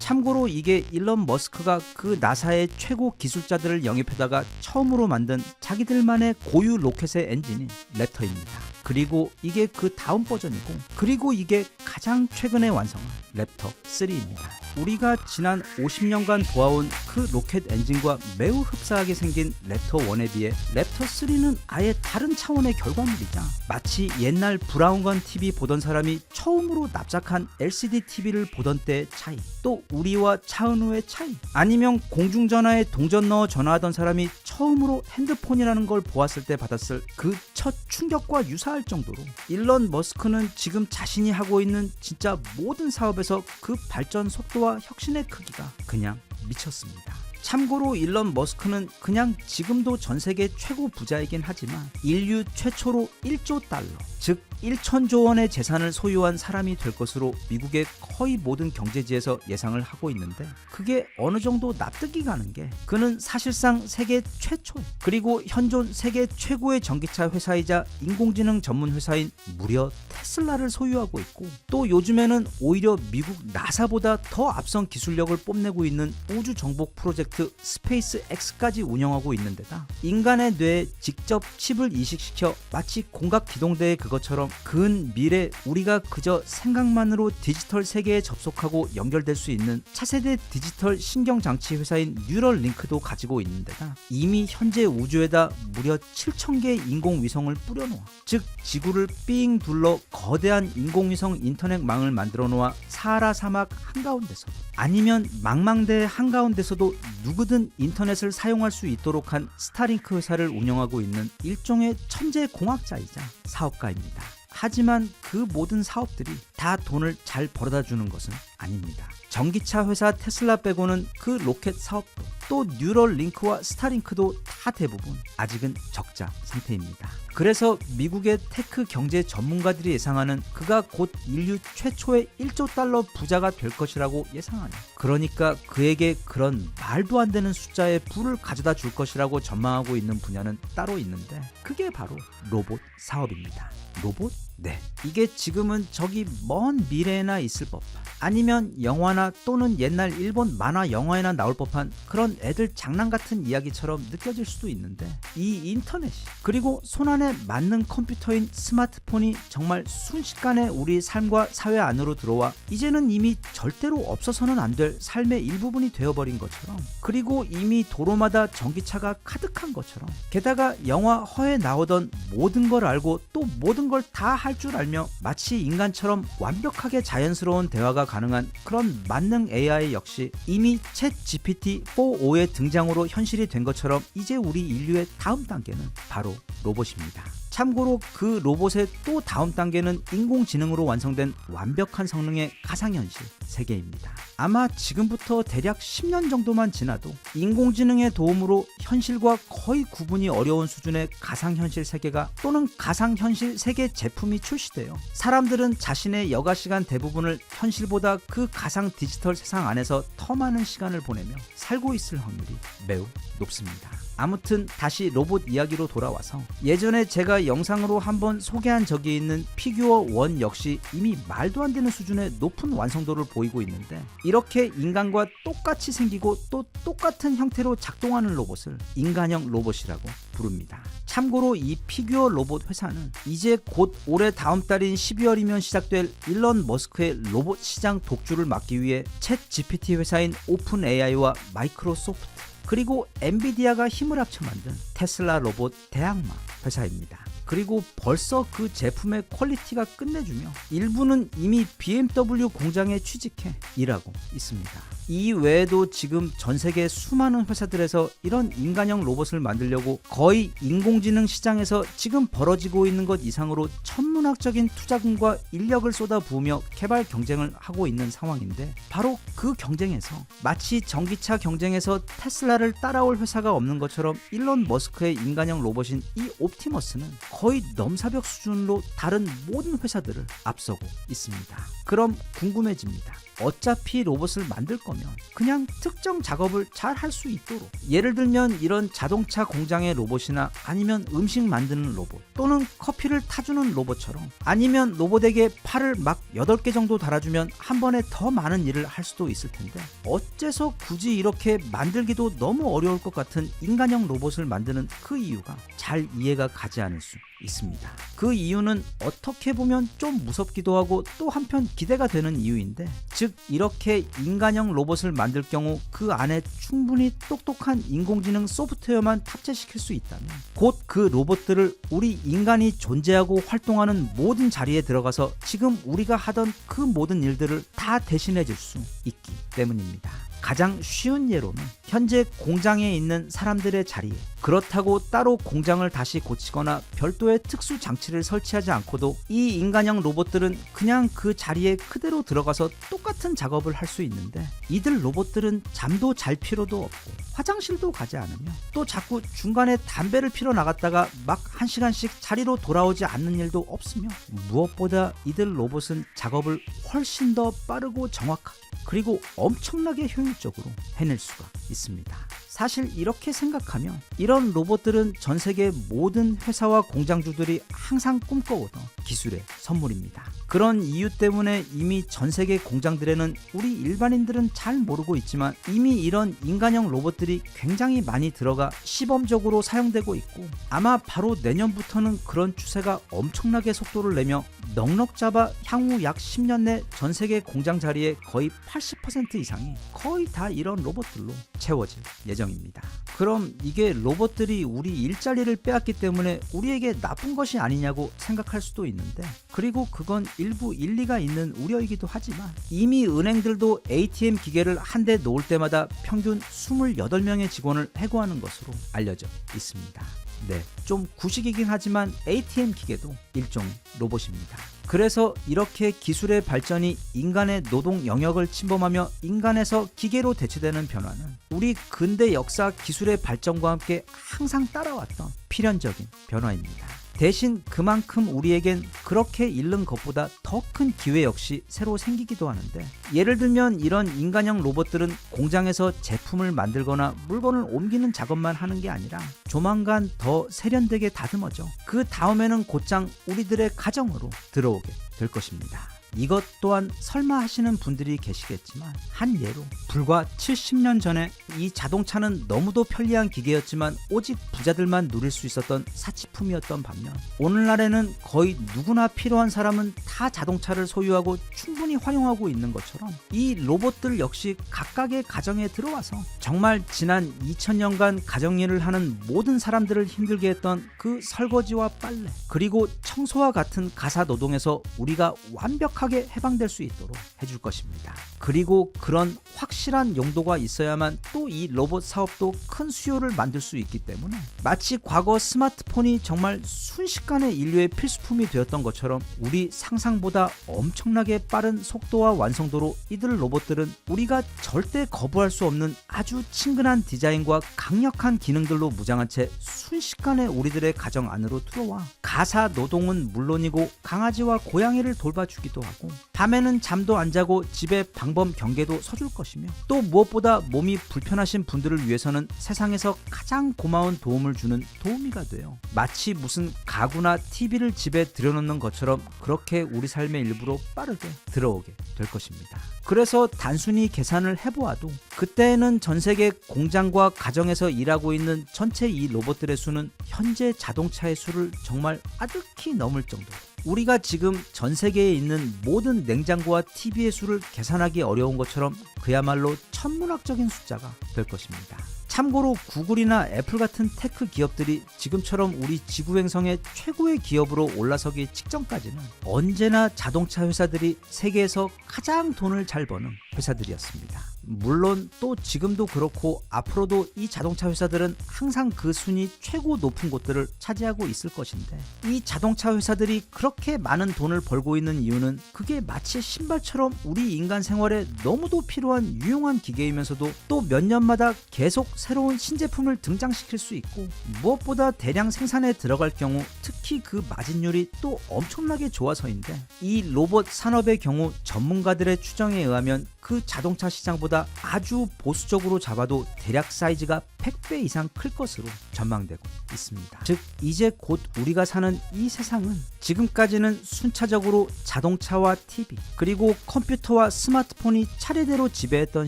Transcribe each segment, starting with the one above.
참고로 이게 일론 머스크가 그 나사의 최고 기술자들을 영입해다가 처음으로 만든 자기들만의 고유 로켓의 엔진인 랩터입니다. 그리고 이게 그 다음 버전이고, 그리고 이게 가장 최근에 완성한 랩터 3입니다. 우리가 지난 50년간 보아온 그 로켓 엔진과 매우 흡사하게 생긴 랩터 1에 비해 랩터 3는 아예 다른 차원의 결과물이자 마치 옛날 브라운관 TV 보던 사람이 처음으로 납작한 LCD TV를 보던 때의 차이, 또 우리와 차은우의 차이, 아니면 공중전화에 동전 넣어 전화하던 사람이 처음으로 핸드폰이라는 걸 보았을 때 받았을 그 첫 충격과 유사할 정도로 일론 머스크는 지금 자신이 하고 있는 진짜 모든 사업에서 그 발전 속도와 혁신의 크기가 그냥 미쳤습니다. 참고로 일론 머스크는 그냥 지금도 전 세계 최고 부자이긴 하지만 인류 최초로 1조 달러, 즉 1천조 원의 재산을 소유한 사람이 될 것으로 미국의 거의 모든 경제지에서 예상을 하고 있는데, 그게 어느 정도 납득이 가는 게 그는 사실상 세계 최초의, 그리고 현존 세계 최고의 전기차 회사이자 인공지능 전문 회사인 무려 테슬라를 소유하고 있고, 또 요즘에는 오히려 미국 나사보다 더 앞선 기술력을 뽐내고 있는 우주 정복 프로젝트 스페이스 X까지 운영하고 있는 데다 인간의 뇌에 직접 칩을 이식시켜 마치 공각 기동대의 그것처럼 근 미래 우리가 그저 생각만으로 디지털 세계에 접속하고 연결될 수 있는 차세대 디지털 신경장치 회사인 뉴럴링크도 가지고 있는 데다 이미 현재 우주에다 무려 7,000개의 인공위성을 뿌려놓아, 즉 지구를 삥 둘러 거대한 인공위성 인터넷망을 만들어 놓아 사하라 사막 한가운데서도, 아니면 망망대해 한가운데서도 누구든 인터넷을 사용할 수 있도록 한 스타링크 회사를 운영하고 있는 일종의 천재 공학자이자 사업가입니다. 하지만 그 모든 사업들이 다 돈을 잘 벌어다 주는 것은 아닙니다. 전기차 회사 테슬라 빼고는 그 로켓 사업도, 또 뉴럴링크와 스타링크도 다 대부분 아직은 적자 상태입니다. 그래서 미국의 테크 경제 전문가들이 예상하는 그가 곧 인류 최초의 1조 달러 부자가 될 것이라고 예상하는, 그러니까 그에게 그런 말도 안 되는 숫자의 부를 가져다 줄 것이라고 전망하고 있는 분야는 따로 있는데, 그게 바로 로봇 사업입니다. 로봇? 네, 이게 지금은 저기 먼 미래에나 있을 법한, 아니면 영화나 또는 옛날 일본 만화 영화에나 나올 법한 그런 애들 장난 같은 이야기처럼 느껴질 수도 있는데, 이 인터넷이, 그리고 손안에 맞는 컴퓨터인 스마트폰이 정말 순식간에 우리 삶과 사회 안으로 들어와 이제는 이미 절대로 없어서는 안 될 삶의 일부분이 되어버린 것처럼, 그리고 이미 도로마다 전기차가 가득한 것처럼, 게다가 영화 허에 나오던 모든 걸 알고 또 모든 걸 다 할 줄 알며 마치 인간처럼 완벽하게 자연스러운 대화가 가능한 그런 만능 AI 역시 이미 챗 GPT-4.5의 등장으로 현실이 된 것처럼 이제 우리 인류의 다음 단계는 바로 로봇입니다. 참고로 그 로봇의 또 다음 단계는 인공지능으로 완성된 완벽한 성능의 가상현실 세계입니다. 아마 지금부터 대략 10년 정도만 지나도 인공지능의 도움으로 현실과 거의 구분이 어려운 수준의 가상현실 세계가, 또는 가상현실 세계 제품이 출시되어 사람들은 자신의 여가시간 대부분을 현실보다 그 가상 디지털 세상 안에서 더 많은 시간을 보내며 살고 있을 확률이 매우 높습니다. 아무튼 다시 로봇 이야기로 돌아와서, 예전에 제가 영상으로 한번 소개한 적이 있는 피규어 1 역시 이미 말도 안 되는 수준의 높은 완성도를 보이고 있는데, 이렇게 인간과 똑같이 생기고 또 똑같은 형태로 작동하는 로봇을 인간형 로봇이라고 부릅니다. 참고로 이 피규어 로봇 회사는 이제 곧 올해 다음 달인 12월이면 시작될 일론 머스크의 로봇 시장 독주를 막기 위해 챗 GPT 회사인 오픈 AI와 마이크로소프트, 그리고 엔비디아가 힘을 합쳐 만든 테슬라 로봇 대항마 회사입니다. 그리고 벌써 그 제품의 퀄리티가 끝내주며 일부는 이미 BMW 공장에 취직해 일하고 있습니다. 이 외에도 지금 전 세계 수많은 회사들에서 이런 인간형 로봇을 만들려고 거의 인공지능 시장에서 지금 벌어지고 있는 것 이상으로 천문학적인 투자금과 인력을 쏟아부으며 개발 경쟁을 하고 있는 상황인데, 바로 그 경쟁에서 마치 전기차 경쟁에서 테슬라를 따라올 회사가 없는 것처럼 일론 머스크의 인간형 로봇인 이 옵티머스는 거의 넘사벽 수준으로 다른 모든 회사들을 앞서고 있습니다. 그럼 궁금해집니다. 어차피 로봇을 만들 거면 그냥 특정 작업을 잘 할 수 있도록, 예를 들면 이런 자동차 공장의 로봇이나 아니면 음식 만드는 로봇 또는 커피를 타주는 로봇처럼, 아니면 로봇에게 팔을 막 8개 정도 달아주면 한 번에 더 많은 일을 할 수도 있을 텐데, 어째서 굳이 이렇게 만들기도 너무 어려울 것 같은 인간형 로봇을 만드는 그 이유가 잘 이해가 가지 않을 수 있습니다. 그 이유는 어떻게 보면 좀 무섭기도 하고 또 한편 기대가 되는 이유인데, 즉 이렇게 인간형 로봇을 만들 경우 그 안에 충분히 똑똑한 인공지능 소프트웨어만 탑재시킬 수 있다면 곧 그 로봇들을 우리 인간이 존재하고 활동하는 모든 자리에 들어가서 지금 우리가 하던 그 모든 일들을 다 대신해 줄 수 있기 때문입니다. 가장 쉬운 예로는 현재 공장에 있는 사람들의 자리에, 그렇다고 따로 공장을 다시 고치거나 별도의 특수 장치를 설치하지 않고도 이 인간형 로봇들은 그냥 그 자리에 그대로 들어가서 똑같은 작업을 할 수 있는데, 이들 로봇들은 잠도 잘 필요도 없고 화장실도 가지 않으며 또 자꾸 중간에 담배를 피러 나갔다가 막 1시간씩 자리로 돌아오지 않는 일도 없으며, 무엇보다 이들 로봇은 작업을 훨씬 더 빠르고 정확하게 그리고 엄청나게 효율적으로 해낼 수가 있습니다. 사실 이렇게 생각하면 이런 로봇들은 전 세계 모든 회사와 공장주들이 항상 꿈꿔오던 기술의 선물입니다. 그런 이유 때문에 이미 전 세계 공장들에는 우리 일반인들은 잘 모르고 있지만 이미 이런 인간형 로봇들이 굉장히 많이 들어가 시범적으로 사용되고 있고, 아마 바로 내년부터는 그런 추세가 엄청나게 속도를 내며 넉넉 잡아 향후 약 10년 내 전 세계 공장 자리의 거의 80% 이상이 거의 다 이런 로봇들로 채워질 예정입니다. 그럼 이게 로봇들이 우리 일자리를 빼앗기 때문에 우리에게 나쁜 것이 아니냐고 생각할 수도 있는데, 그리고 그건 일부 일리가 있는 우려이기도 하지만 이미 은행들도 ATM 기계를 한 대 놓을 때마다 평균 28명의 직원을 해고하는 것으로 알려져 있습니다. 네, 좀 구식이긴 하지만 ATM 기계도 일종의 로봇입니다. 그래서 이렇게 기술의 발전이 인간의 노동 영역을 침범하며 인간에서 기계로 대체되는 변화는 우리 근대 역사 기술의 발전과 함께 항상 따라왔던 필연적인 변화입니다. 대신 그만큼 우리에겐 그렇게 잃는 것보다 더 큰 기회 역시 새로 생기기도 하는데, 예를 들면 이런 인간형 로봇들은 공장에서 제품을 만들거나 물건을 옮기는 작업만 하는 게 아니라 조만간 더 세련되게 다듬어져 그 다음에는 곧장 우리들의 가정으로 들어오게 될 것입니다. 이것 또한 설마 하시는 분들이 계시겠지만, 한 예로 불과 70년 전에 이 자동차는 너무도 편리한 기계였지만 오직 부자들만 누릴 수 있었던 사치품이었던 반면, 오늘날에는 거의 누구나 필요한 사람은 다 자동차를 소유하고 충분히 활용하고 있는 것처럼 이 로봇들 역시 각각의 가정에 들어와서 정말 지난 2000년간 가정일을 하는 모든 사람들을 힘들게 했던 그 설거지와 빨래 그리고 청소와 같은 가사 노동에서 우리가 완벽하게 해방될 수 있도록 해줄 것입니다. 그리고 그런 확실한 용도가 있어야만 또 이 로봇 사업도 큰 수요를 만들 수 있기 때문에, 마치 과거 스마트폰이 정말 순식간에 인류의 필수품이 되었던 것처럼 우리 상상보다 엄청나게 빠른 속도와 완성도로 이들 로봇들은 우리가 절대 거부할 수 없는 아주 친근한 디자인과 강력한 기능들로 무장한 채 순식간에 우리들의 가정 안으로 들어와 가사 노동은 물론이고 강아지와 고양이를 돌봐주기도 하고, 밤에는 잠도 안 자고 집에 방범 경계도 서줄 것이며, 또 무엇보다 몸이 불편하신 분들을 위해서는 세상에서 가장 고마운 도움을 주는 도우미가 돼요. 마치 무슨 가구나 TV를 집에 들여놓는 것처럼 그렇게 우리 삶의 일부로 빠르게 들어오게 될 것입니다. 그래서 단순히 계산을 해보아도 그때에는 전 세계 공장과 가정에서 일하고 있는 전체 이 로봇들의 수는 현재 자동차의 수를 정말 아득히 넘을 정도로, 우리가 지금 전 세계에 있는 모든 냉장고와 TV의 수를 계산하기 어려운 것처럼 그야말로 천문학적인 숫자가 될 것입니다. 참고로 구글이나 애플 같은 테크 기업들이 지금처럼 우리 지구행성의 최고의 기업으로 올라서기 직전까지는 언제나 자동차 회사들이 세계에서 가장 돈을 잘 버는 회사들이었습니다. 물론 또 지금도 그렇고 앞으로도 이 자동차 회사들은 항상 그 순위 최고 높은 곳들을 차지하고 있을 것인데, 이 자동차 회사들이 그렇게 많은 돈을 벌고 있는 이유는 그게 마치 신발처럼 우리 인간 생활에 너무도 필요한 유용한 기계이면서도 또 몇 년마다 계속 새로운 신제품을 등장시킬 수 있고, 무엇보다 대량 생산에 들어갈 경우 특히 그 마진율이 또 엄청나게 좋아서인데, 이 로봇 산업의 경우 전문가들의 추정에 의하면 그 자동차 시장보다 아주 보수적으로 잡아도 대략 사이즈가 100배 이상 클 것으로 전망되고 있습니다. 즉 이제 곧 우리가 사는 이 세상은 지금까지는 순차적으로 자동차와 TV 그리고 컴퓨터와 스마트폰이 차례대로 지배했던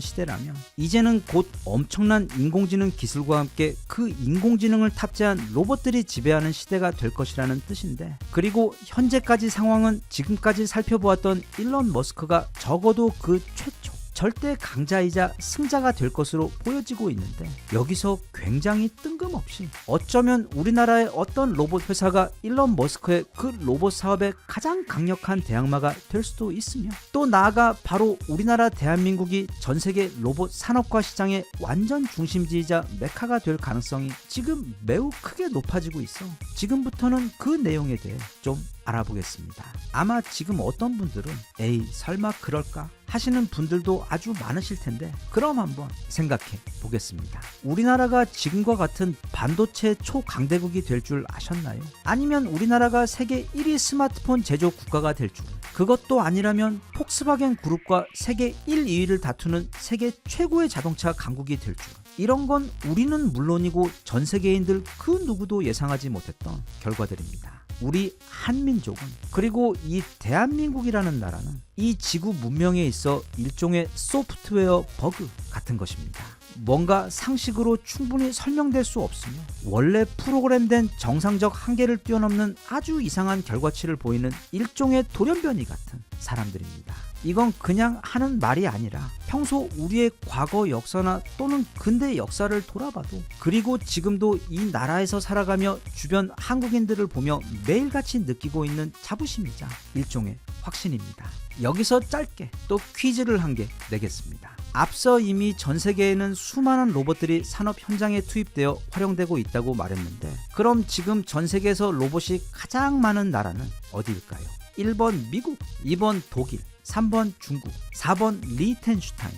시대라면, 이제는 곧 엄청난 인공지능 기술과 함께 그 인공지능을 탑재한 로봇들이 지배하는 시대가 될 것이라는 뜻인데, 그리고 현재까지 상황은 지금까지 살펴보았던 일론 머스크가 적어도 그 최초 절대 강자이자 승자가 될 것으로 보여지고 있는데, 여기서 굉장히 뜬금없이 어쩌면 우리나라의 어떤 로봇 회사가 일론 머스크의 그 로봇 사업의 가장 강력한 대항마가 될 수도 있으며, 또 나아가 바로 우리나라 대한민국이 전 세계 로봇 산업과 시장의 완전 중심지이자 메카가 될 가능성이 지금 매우 크게 높아지고 있어 지금부터는 그 내용에 대해 좀 알아보겠습니다. 아마 지금 어떤 분들은 에이 설마 그럴까 하시는 분들도 아주 많으실 텐데, 그럼 한번 생각해 보겠습니다. 우리나라가 지금과 같은 반도체 초강대국이 될 줄 아셨나요? 아니면 우리나라가 세계 1위 스마트폰 제조 국가가 될 줄, 그것도 아니라면 폭스바겐 그룹과 세계 1, 2위를 다투는 세계 최고의 자동차 강국이 될 줄, 이런 건 우리는 물론이고 전 세계인들 그 누구도 예상하지 못했던 결과들입니다. 우리 한민족은, 그리고 이 대한민국이라는 나라는 이 지구 문명에 있어 일종의 소프트웨어 버그 같은 것입니다. 뭔가 상식으로 충분히 설명될 수 없으며 원래 프로그램된 정상적 한계를 뛰어넘는 아주 이상한 결과치를 보이는 일종의 돌연변이 같은 사람들입니다. 이건 그냥 하는 말이 아니라 평소 우리의 과거 역사나 또는 근대 역사를 돌아봐도, 그리고 지금도 이 나라에서 살아가며 주변 한국인들을 보며 매일같이 느끼고 있는 자부심이자 일종의 확신입니다. 여기서 짧게 또 퀴즈를 한 개 내겠습니다. 앞서 이미 전 세계에는 수많은 로봇들이 산업 현장에 투입되어 활용되고 있다고 말했는데, 그럼 지금 전 세계에서 로봇이 가장 많은 나라는 어디일까요? 1번 미국, 2번 독일, 3번 중국, 4번 리텐슈타인.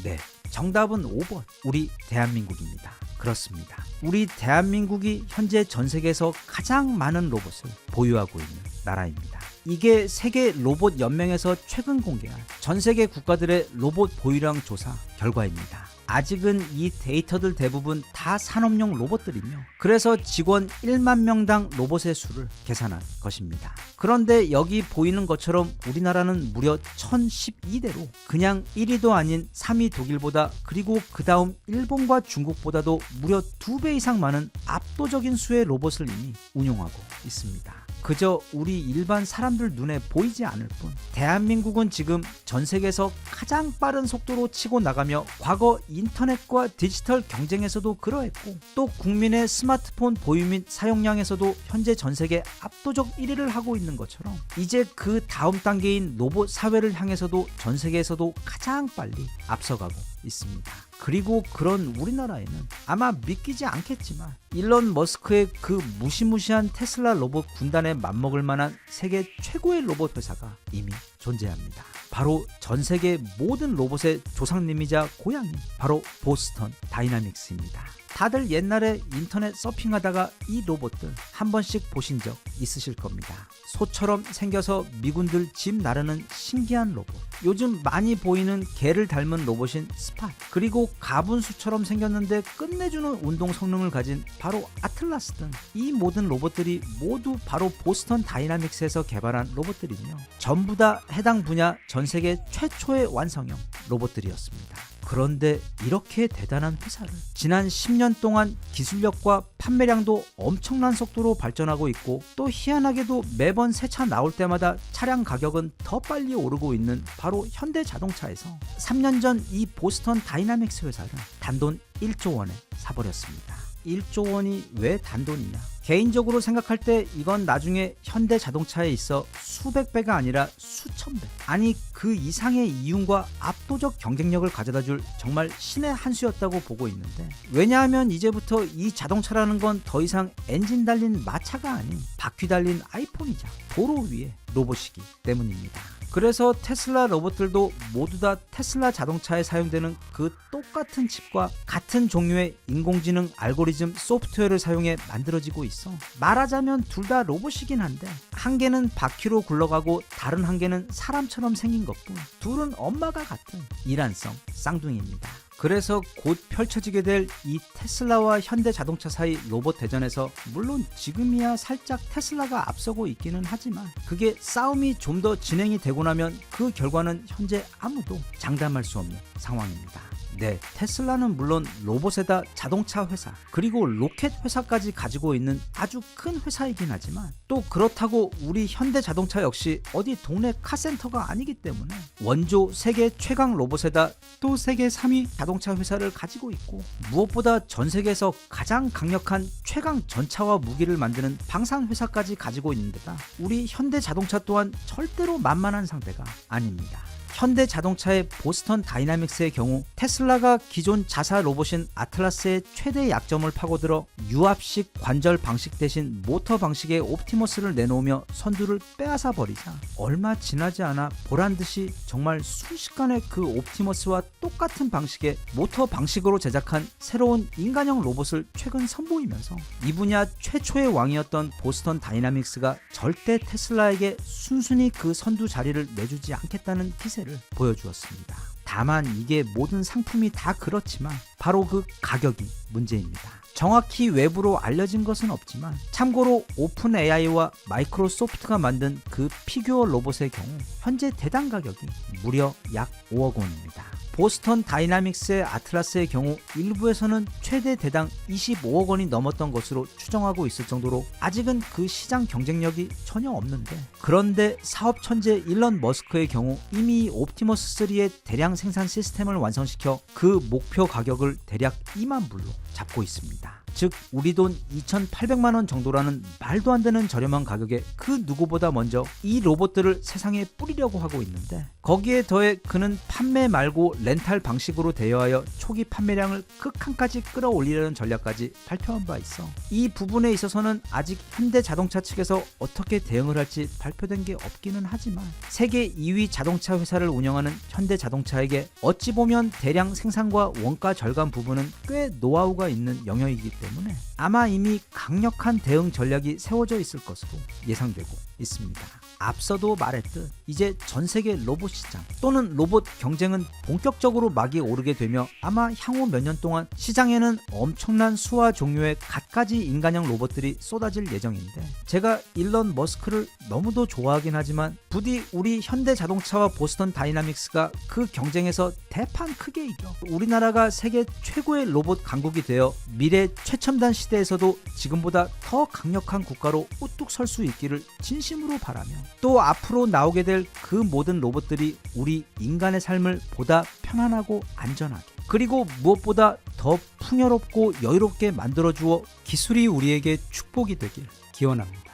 네, 정답은 5번 우리 대한민국입니다. 그렇습니다. 우리 대한민국이 현재 전 세계에서 가장 많은 로봇을 보유하고 있는 나라입니다. 이게 세계 로봇 연맹에서 최근 공개한 전 세계 국가들의 로봇 보유량 조사 결과입니다. 아직은 이 데이터들 대부분 다 산업용 로봇들이며, 그래서 직원 1만 명당 로봇의 수를 계산한 것입니다. 그런데 여기 보이는 것처럼 우리나라는 무려 1012대로 그냥 1위도 아닌 3위 독일보다, 그리고 그 다음 일본과 중국보다도 무려 2배 이상 많은 압도적인 수의 로봇을 이미 운용하고 있습니다. 그저 우리 일반 사람들 눈에 보이지 않을 뿐, 대한민국은 지금 전 세계에서 가장 빠른 속도로 치고 나가며 과거 인터넷과 디지털 경쟁에서도 그러했고, 또 국민의 스마트폰 보유 및 사용량에서도 현재 전 세계 압도적 1위를 하고 있는 것처럼, 이제 그 다음 단계인 로봇 사회를 향해서도 전 세계에서도 가장 빨리 앞서가고 있습니다. 그리고 그런 우리나라에는 아마 믿기지 않겠지만 일론 머스크의 그 무시무시한 테슬라 로봇 군단에 맞먹을 만한 세계 최고의 로봇 회사가 이미 존재합니다. 바로 전 세계 모든 로봇의 조상님이자 고향이 바로 보스턴 다이나믹스입니다. 다들 옛날에 인터넷 서핑하다가 이 로봇들 한 번씩 보신 적 있으실 겁니다. 소처럼 생겨서 미군들 집 나르는 신기한 로봇, 요즘 많이 보이는 개를 닮은 로봇인 스팟, 그리고 가분수처럼 생겼는데 끝내주는 운동 성능을 가진 바로 아틀라스 등 이 모든 로봇들이 모두 바로 보스턴 다이나믹스에서 개발한 로봇들이며, 전부 다 해당 분야 전 세계 최초의 완성형 로봇들이었습니다. 그런데 이렇게 대단한 회사를 지난 10년 동안 기술력과 판매량도 엄청난 속도로 발전하고 있고, 또 희한하게도 매번 새 차 나올 때마다 차량 가격은 더 빨리 오르고 있는 바로 현대자동차에서 3년 전 이 보스턴 다이나믹스 회사를 단돈 1조 원에 사버렸습니다. 1조 원이 왜 단돈이냐? 개인적으로 생각할 때 이건 나중에 현대 자동차에 있어 수백 배가 아니라 수천 배, 아니 그 이상의 이윤과 압도적 경쟁력을 가져다줄 정말 신의 한 수였다고 보고 있는데, 왜냐하면 이제부터 이 자동차라는 건 더 이상 엔진 달린 마차가 아닌 바퀴 달린 아이폰이자 도로 위에 로봇이기 때문입니다. 그래서 테슬라 로봇들도 모두 다 테슬라 자동차에 사용되는 그 똑같은 칩과 같은 종류의 인공지능 알고리즘 소프트웨어를 사용해 만들어지고 있어. 말하자면 둘 다 로봇이긴 한데 한 개는 바퀴로 굴러가고 다른 한 개는 사람처럼 생긴 것뿐, 둘은 엄마가 같은 이란성 쌍둥이입니다. 그래서 곧 펼쳐지게 될 이 테슬라와 현대 자동차 사이 로봇 대전에서 물론 지금이야 살짝 테슬라가 앞서고 있기는 하지만 그게 싸움이 좀 더 진행이 되고 나면 그 결과는 현재 아무도 장담할 수 없는 상황입니다. 네, 테슬라는 물론 로봇에다 자동차 회사 그리고 로켓 회사까지 가지고 있는 아주 큰 회사이긴 하지만, 또 그렇다고 우리 현대 자동차 역시 어디 동네 카센터가 아니기 때문에 원조 세계 최강 로봇에다 또 세계 3위 자동차 회사를 가지고 있고, 무엇보다 전 세계에서 가장 강력한 최강 전차와 무기를 만드는 방산 회사까지 가지고 있는 데다 우리 현대 자동차 또한 절대로 만만한 상대가 아닙니다. 현대 자동차의 보스턴 다이나믹스의 경우 테슬라가 기존 자사 로봇인 아틀라스의 최대 약점을 파고들어 유압식 관절 방식 대신 모터 방식의 옵티머스를 내놓으며 선두를 빼앗아 버리자 얼마 지나지 않아 보란듯이 정말 순식간에 그 옵티머스와 똑같은 방식의 모터 방식으로 제작한 새로운 인간형 로봇을 최근 선보이면서 이 분야 최초의 왕이었던 보스턴 다이나믹스가 절대 테슬라에게 순순히 그 선두 자리를 내주지 않겠다는 기세를 보여주었습니다. 다만 이게 모든 상품이 다 그렇지만 바로 그 가격이 문제입니다. 정확히 외부로 알려진 것은 없지만 참고로 오픈 AI와 마이크로소프트가 만든 그 피규어 로봇의 경우 현재 대당 가격이 무려 약 5억 원입니다. 보스턴 다이나믹스의 아틀라스의 경우 일부에서는 최대 대당 25억 원이 넘었던 것으로 추정하고 있을 정도로 아직은 그 시장 경쟁력이 전혀 없는데, 그런데 사업 천재 일론 머스크의 경우 이미 옵티머스 3의 대량 생산 시스템을 완성시켜 그 목표 가격을 대략 2만 불로 잡고 있습니다. 즉 우리 돈 2,800만 원 정도라는 말도 안 되는 저렴한 가격에 그 누구보다 먼저 이 로봇들을 세상에 뿌리려고 하고 있는데, 거기에 더해 그는 판매 말고 렌탈 방식으로 대여하여 초기 판매량을 극한까지 끌어올리려는 전략까지 발표한 바 있어 이 부분에 있어서는 아직 현대 자동차 측에서 어떻게 대응을 할지 발표된 게 없기는 하지만 세계 2위 자동차 회사를 운영하는 현대 자동차에게 어찌 보면 대량 생산과 원가 절감 부분은 꽤 노하우가 있는 영역이기 때문에 아마 이미 강력한 대응 전략이 세워져 있을 것으로 예상되고 있습니다. 앞서도 말했듯 이제 전 세계 로봇 시장 또는 로봇 경쟁은 본격적으로 막이 오르게 되며 아마 향후 몇 년 동안 시장에는 엄청난 수와 종류의 갖가지 인간형 로봇들이 쏟아질 예정인데, 제가 일론 머스크를 너무도 좋아하긴 하지만 부디 우리 현대 자동차와 보스턴 다이나믹스가 그 경쟁에서 대판 크게 이겨 우리나라가 세계 최고의 로봇 강국이 되어 미래 최첨단 시대에서도 지금보다 더 강력한 국가로 우뚝 설 수 있기를 진심으로 바라며, 또 앞으로 나오게 될 그 모든 로봇들이 우리 인간의 삶을 보다 편안하고 안전하게 그리고 무엇보다 더 풍요롭고 여유롭게 만들어주어 기술이 우리에게 축복이 되길 기원합니다.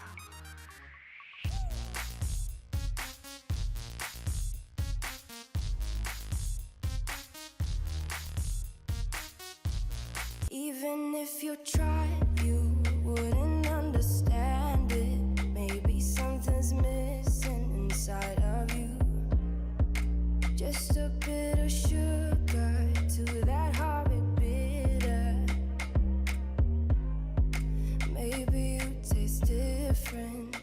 Even if you tried, you wouldn't understand it. Maybe something's missing inside of you. Just a bit of sugar to that horrid bitter. Maybe you taste different.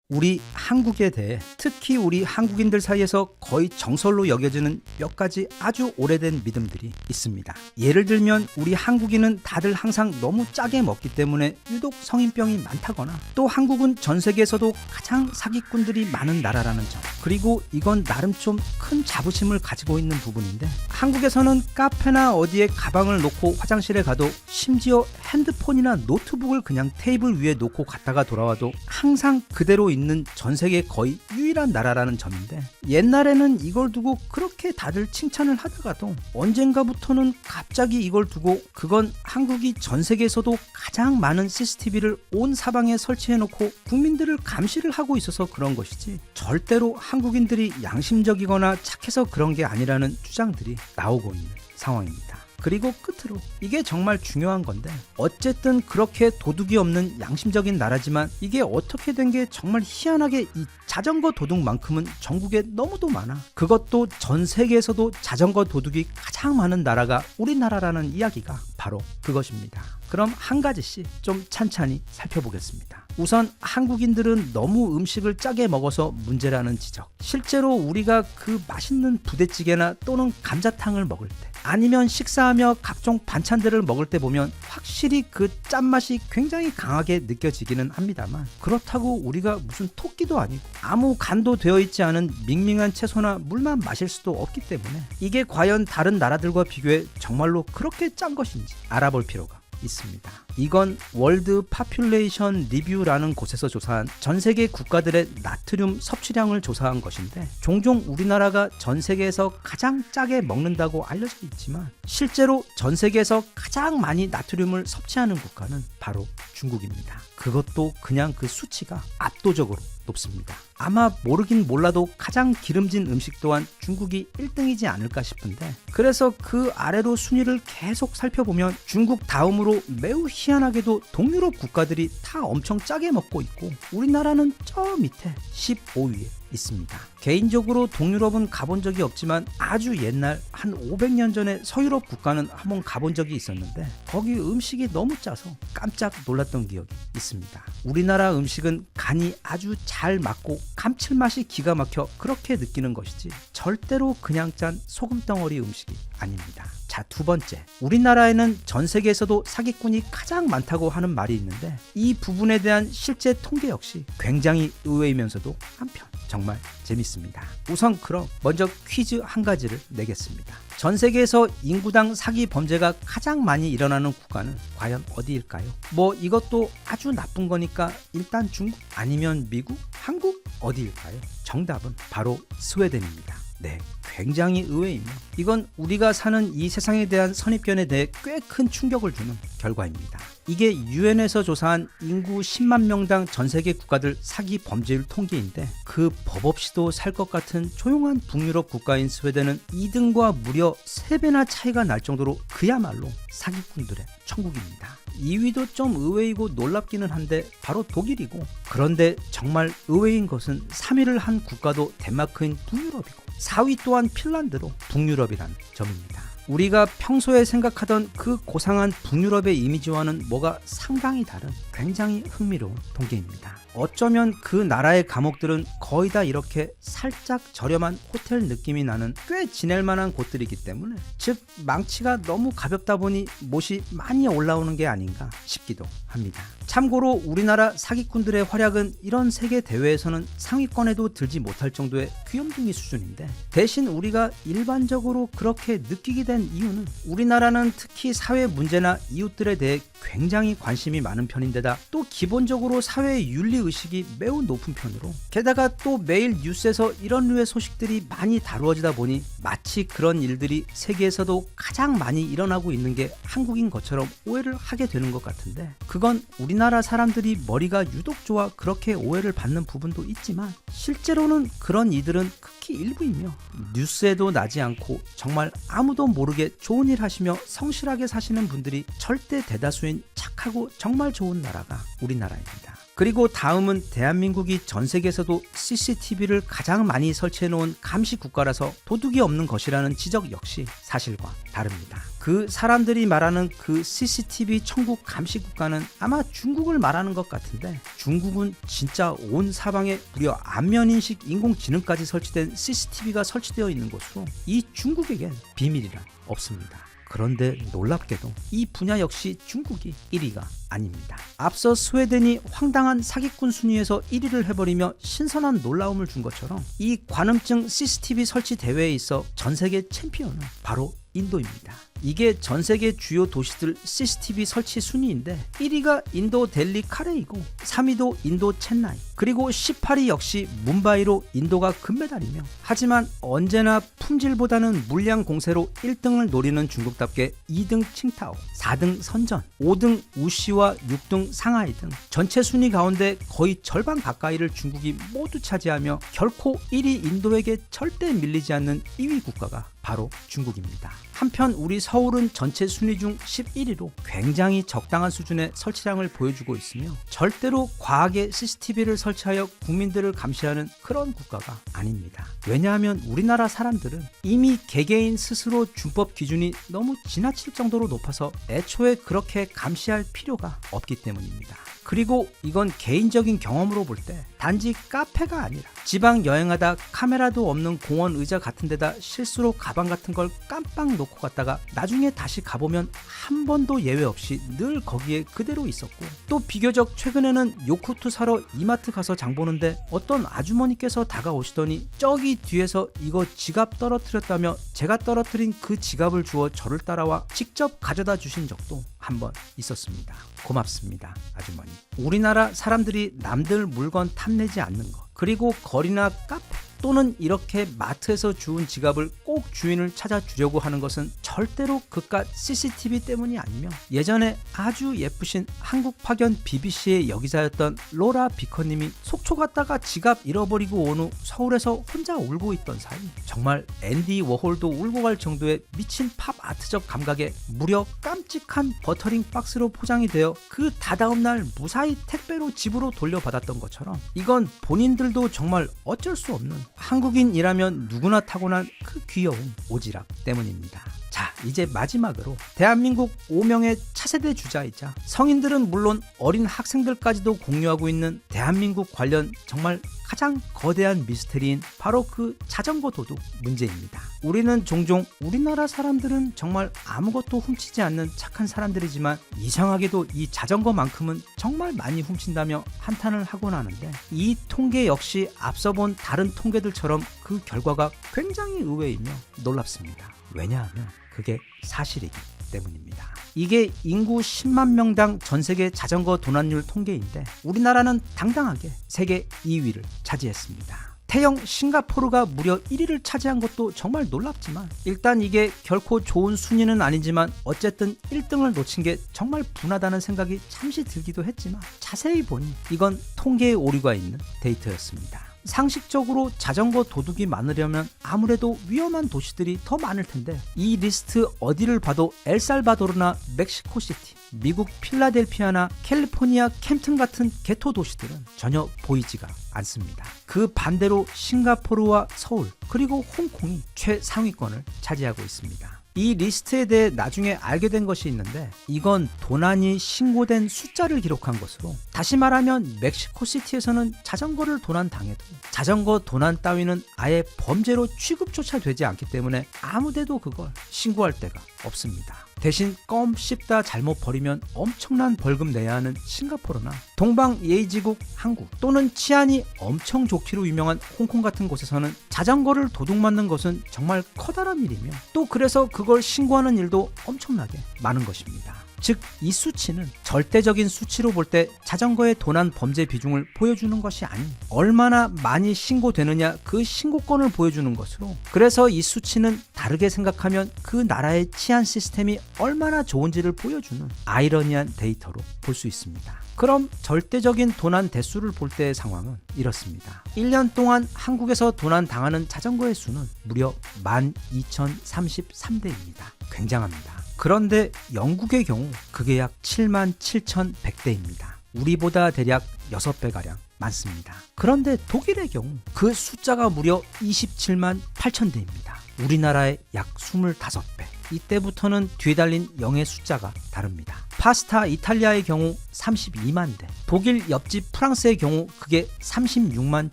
우리 한국에 대해 특히 우리 한국인들 사이에서 거의 정설로 여겨지는 몇 가지 아주 오래된 믿음들이 있습니다. 예를 들면 우리 한국인은 다들 항상 너무 짜게 먹기 때문에 유독 성인병이 많다거나, 또 한국은 전 세계에서도 가장 사기꾼들이 많은 나라라는 점, 그리고 이건 나름 좀 큰 자부심을 가지고 있는 부분인데, 한국에서는 카페나 어디에 가방을 놓고 화장실에 가도 심지어 핸드폰이나 노트북을 그냥 테이블 위에 놓고 갔다가 돌아와도 항상 그대로 있는 전 세계 거의 유일한 나라라는 점인데, 옛날에는 원래는 이걸 두고 그렇게 다들 칭찬을 하다가도 언젠가부터는 갑자기 이걸 두고 그건 한국이 전 세계에서도 가장 많은 CCTV를 온 사방에 설치해놓고 국민들을 감시를 하고 있어서 그런 것이지 절대로 한국인들이 양심적이거나 착해서 그런 게 아니라는 주장들이 나오고 있는 상황입니다. 그리고 끝으로 이게 정말 중요한 건데 어쨌든 그렇게 도둑이 없는 양심적인 나라지만 이게 어떻게 된 게 정말 희한하게 이 자전거 도둑만큼은 전국에 너무도 많아. 그것도 전 세계에서도 자전거 도둑이 가장 많은 나라가 우리나라라는 이야기가 바로 그것입니다. 그럼 한 가지씩 좀 찬찬히 살펴보겠습니다. 우선 한국인들은 너무 음식을 짜게 먹어서 문제라는 지적. 실제로 우리가 그 맛있는 부대찌개나 또는 감자탕을 먹을 때 아니면 식사하며 각종 반찬들을 먹을 때 보면 확실히 그 짠맛이 굉장히 강하게 느껴지기는 합니다만 그렇다고 우리가 무슨 토끼도 아니고 아무 간도 되어 있지 않은 밍밍한 채소나 물만 마실 수도 없기 때문에 이게 과연 다른 나라들과 비교해 정말로 그렇게 짠 것인지 알아볼 필요가 있습니다. 이건 월드 파퓰레이션 리뷰라는 곳에서 조사한 전 세계 국가들의 나트륨 섭취량을 조사한 것인데 종종 우리나라가 전 세계에서 가장 짜게 먹는다고 알려져 있지만 실제로 전 세계에서 가장 많이 나트륨을 섭취하는 국가는 바로 중국입니다. 그것도 그냥 그 수치가 압도적으로 높습니다. 아마 모르긴 몰라도 가장 기름진 음식 또한 중국이 1등이지 않을까 싶은데 그래서 그 아래로 순위를 계속 살펴보면 중국 다음으로 매우 희한하게도 동유럽 국가들이 다 엄청 짜게 먹고 있고 우리나라는 저 밑에 15위에 있습니다. 개인적으로 동유럽은 가본 적이 없지만 아주 옛날 한 500년 전에 서유럽 국가는 한번 가본 적이 있었는데 거기 음식이 너무 짜서 깜짝 놀랐던 기억이 있습니다. 우리나라 음식은 간이 아주 잘 맞고 감칠맛이 기가 막혀 그렇게 느끼는 것이지 절대로 그냥 짠 소금덩어리 음식이 아닙니다. 자, 두 번째, 우리나라에는 전 세계에서도 사기꾼이 가장 많다고 하는 말이 있는데 이 부분에 대한 실제 통계 역시 굉장히 의외이면서도 한편 정말 재밌습니다. 우선 그럼 먼저 퀴즈 한 가지를 내겠습니다. 전 세계에서 인구당 사기 범죄가 가장 많이 일어나는 국가는 과연 어디일까요? 뭐 이것도 아주 나쁜 거니까 일단 중국 아니면 미국, 한국 어디일까요? 정답은 바로 스웨덴입니다. 네, 굉장히 의외이며 이건 우리가 사는 이 세상에 대한 선입견에 대해 꽤 큰 충격을 주는 결과입니다. 이게 유엔에서 조사한 인구 10만 명당 전 세계 국가들 사기 범죄율 통계인데 그 법 없이도 살 것 같은 조용한 북유럽 국가인 스웨덴은 2등과 무려 3배나 차이가 날 정도로 그야말로 사기꾼들의 천국입니다. 2위도 좀 의외이고 놀랍기는 한데 바로 독일이고 그런데 정말 의외인 것은 3위를 한 국가도 덴마크인 북유럽이고 4위 또한 핀란드로 북유럽이라는 점입니다. 우리가 평소에 생각하던 그 고상한 북유럽의 이미지와는 뭐가 상당히 다른 굉장히 흥미로운 통계입니다. 어쩌면 그 나라의 감옥들은 거의 다 이렇게 살짝 저렴한 호텔 느낌이 나는 꽤 지낼 만한 곳들이기 때문에 즉 망치가 너무 가볍다 보니 못이 많이 올라오는 게 아닌가 싶기도 합니다. 참고로 우리나라 사기꾼들의 활약은 이런 세계 대회에서는 상위권에도 들지 못할 정도의 귀염둥이 수준인데 대신 우리가 일반적으로 그렇게 느끼게 된 이유는 우리나라는 특히 사회 문제나 이웃들에 대해 굉장히 관심이 많은 편인데다 또 기본적으로 사회의 윤리의식이 매우 높은 편으로 게다가 또 매일 뉴스에서 이런 류의 소식들이 많이 다루어지다 보니 마치 그런 일들이 세계에서도 가장 많이 일어나고 있는 게 한국인 것처럼 오해를 하게 되는 것 같은데 그건 우리나라 사람들이 머리가 유독 좋아 그렇게 오해를 받는 부분도 있지만 실제로는 그런 이들은 극히 일부이며 뉴스에도 나지 않고 정말 아무도 모르게 좋은 일 하시며 성실하게 사시는 분들이 절대 대다수인 착하고 정말 좋은 나라가 우리나라입니다. 그리고 다음은 대한민국이 전 세계에서도 CCTV를 가장 많이 설치해 놓은 감시 국가라서 도둑이 없는 것이라는 지적 역시 사실과 다릅니다. 그 사람들이 말하는 그 CCTV 천국 감시 국가는 아마 중국을 말하는 것 같은데 중국은 진짜 온 사방에 무려 안면인식 인공지능까지 설치된 CCTV가 설치되어 있는 곳으로 이 중국에겐 비밀이란 없습니다. 그런데 놀랍게도 이 분야 역시 중국이 1위가 아닙니다. 앞서 스웨덴이 황당한 사기꾼 순위에서 1위를 해버리며 신선한 놀라움을 준 것처럼 이 관음증 CCTV 설치 대회에 있어 전 세계 챔피언은 바로 인도입니다. 이게 전 세계 주요 도시들 CCTV 설치 순위인데 1위가 인도 델리 카레이고 3위도 인도 첸나이, 그리고 18위 역시 뭄바이로 인도가 금메달이며, 하지만 언제나 품질보다는 물량 공세로 1등을 노리는 중국답게 2등 칭타오, 4등 선전, 5등 우시와 6등 상하이 등 전체 순위 가운데 거의 절반 가까이를 중국이 모두 차지하며 결코 1위 인도에게 절대 밀리지 않는 2위 국가가 바로 중국입니다. 한편 우리 서울은 전체 순위 중 11위로 굉장히 적당한 수준의 설치량을 보여주고 있으며 절대로 과하게 CCTV를 설치하여 국민들을 감시하는 그런 국가가 아닙니다. 왜냐하면 우리나라 사람들은 이미 개개인 스스로 준법 기준이 너무 지나칠 정도로 높아서 애초에 그렇게 감시할 필요가 없기 때문입니다. 그리고 이건 개인적인 경험으로 볼 때 단지 카페가 아니라 지방 여행하다 카메라도 없는 공원 의자 같은 데다 실수로 가방 같은 걸 깜빡 놓고 갔다가 나중에 다시 가보면 한 번도 예외 없이 늘 거기에 그대로 있었고, 또 비교적 최근에는 요구르트 사러 이마트 가서 장 보는데 어떤 아주머니께서 다가오시더니 저기 뒤에서 이거 지갑 떨어뜨렸다며 제가 떨어뜨린 그 지갑을 주워 저를 따라와 직접 가져다 주신 적도 한 번 있었습니다. 고맙습니다, 아주머니. 우리나라 사람들이 남들 물건 탐내지 않는 것, 그리고 거리나 카페 또는 이렇게 마트에서 주운 지갑을 꼭 주인을 찾아주려고 하는 것은 절대로 그깟 CCTV 때문이 아니며, 예전에 아주 예쁘신 한국 파견 BBC의 여기자였던 로라 비커님이 속초 갔다가 지갑 잃어버리고 온 후 서울에서 혼자 울고 있던 사이 정말 앤디 워홀도 울고 갈 정도의 미친 팝 아트적 감각에 무려 깜찍한 버터링 박스로 포장이 되어 그 다다음 날 무사히 택배로 집으로 돌려받았던 것처럼 이건 본인들도 정말 어쩔 수 없는 한국인이라면 누구나 타고난 그 귀여운 오지랖 때문입니다. 자, 이제 마지막으로 대한민국 5명의 차세대 주자이자 성인들은 물론 어린 학생들까지도 공유하고 있는 대한민국 관련 정말 가장 거대한 미스테리인 바로 그 자전거 도둑 문제입니다. 우리는 종종 우리나라 사람들은 정말 아무것도 훔치지 않는 착한 사람들이지만 이상하게도 이 자전거만큼은 정말 많이 훔친다며 한탄을 하곤 하는데, 이 통계 역시 앞서 본 다른 통계들처럼 그 결과가 굉장히 의외이며 놀랍습니다. 왜냐하면 그게 사실이기 때문입니다. 이게 인구 10만 명당 전 세계 자전거 도난율 통계인데 우리나라는 당당하게 세계 2위를 차지했습니다. 태영 싱가포르가 무려 1위를 차지한 것도 정말 놀랍지만, 일단 이게 결코 좋은 순위는 아니지만 어쨌든 1등을 놓친 게 정말 분하다는 생각이 잠시 들기도 했지만 자세히 보니 이건 통계에 오류가 있는 데이터였습니다. 상식적으로 자전거 도둑이 많으려면 아무래도 위험한 도시들이 더 많을 텐데 이 리스트 어디를 봐도 엘살바도르나 멕시코시티, 미국 필라델피아나 캘리포니아 캠튼 같은 개토 도시들은 전혀 보이지가 않습니다. 그 반대로 싱가포르와 서울 그리고 홍콩이 최상위권을 차지하고 있습니다. 이 리스트에 대해 나중에 알게 된 것이 있는데, 이건 도난이 신고된 숫자를 기록한 것으로, 다시 말하면 멕시코시티에서는 자전거를 도난당해도 자전거 도난 따위는 아예 범죄로 취급조차 되지 않기 때문에 아무데도 그걸 신고할 데가 없습니다. 대신 껌 씹다 잘못 버리면 엄청난 벌금 내야 하는 싱가포르나 동방 예의지국 한국 또는 치안이 엄청 좋기로 유명한 홍콩 같은 곳에서는 자전거를 도둑맞는 것은 정말 커다란 일이며, 또 그래서 그걸 신고하는 일도 엄청나게 많은 것입니다. 즉, 이 수치는 절대적인 수치로 볼 때 자전거의 도난 범죄 비중을 보여주는 것이 아닌 얼마나 많이 신고되느냐 그 신고건을 보여주는 것으로, 그래서 이 수치는 다르게 생각하면 그 나라의 치안 시스템이 얼마나 좋은지를 보여주는 아이러니한 데이터로 볼 수 있습니다. 그럼 절대적인 도난 대수를 볼 때의 상황은 이렇습니다. 1년 동안 한국에서 도난 당하는 자전거의 수는 무려 12,033대입니다. 굉장합니다. 그런데 영국의 경우 그게 약 77,100대입니다. 우리보다 대략 6배가량 많습니다. 그런데 독일의 경우 그 숫자가 무려 27만 8천대입니다. 우리나라의 약 25배. 이때부터는 뒤에 달린 0의 숫자가 다릅니다. 파스타 이탈리아의 경우 32만 대, 독일 옆집 프랑스의 경우 그게 36만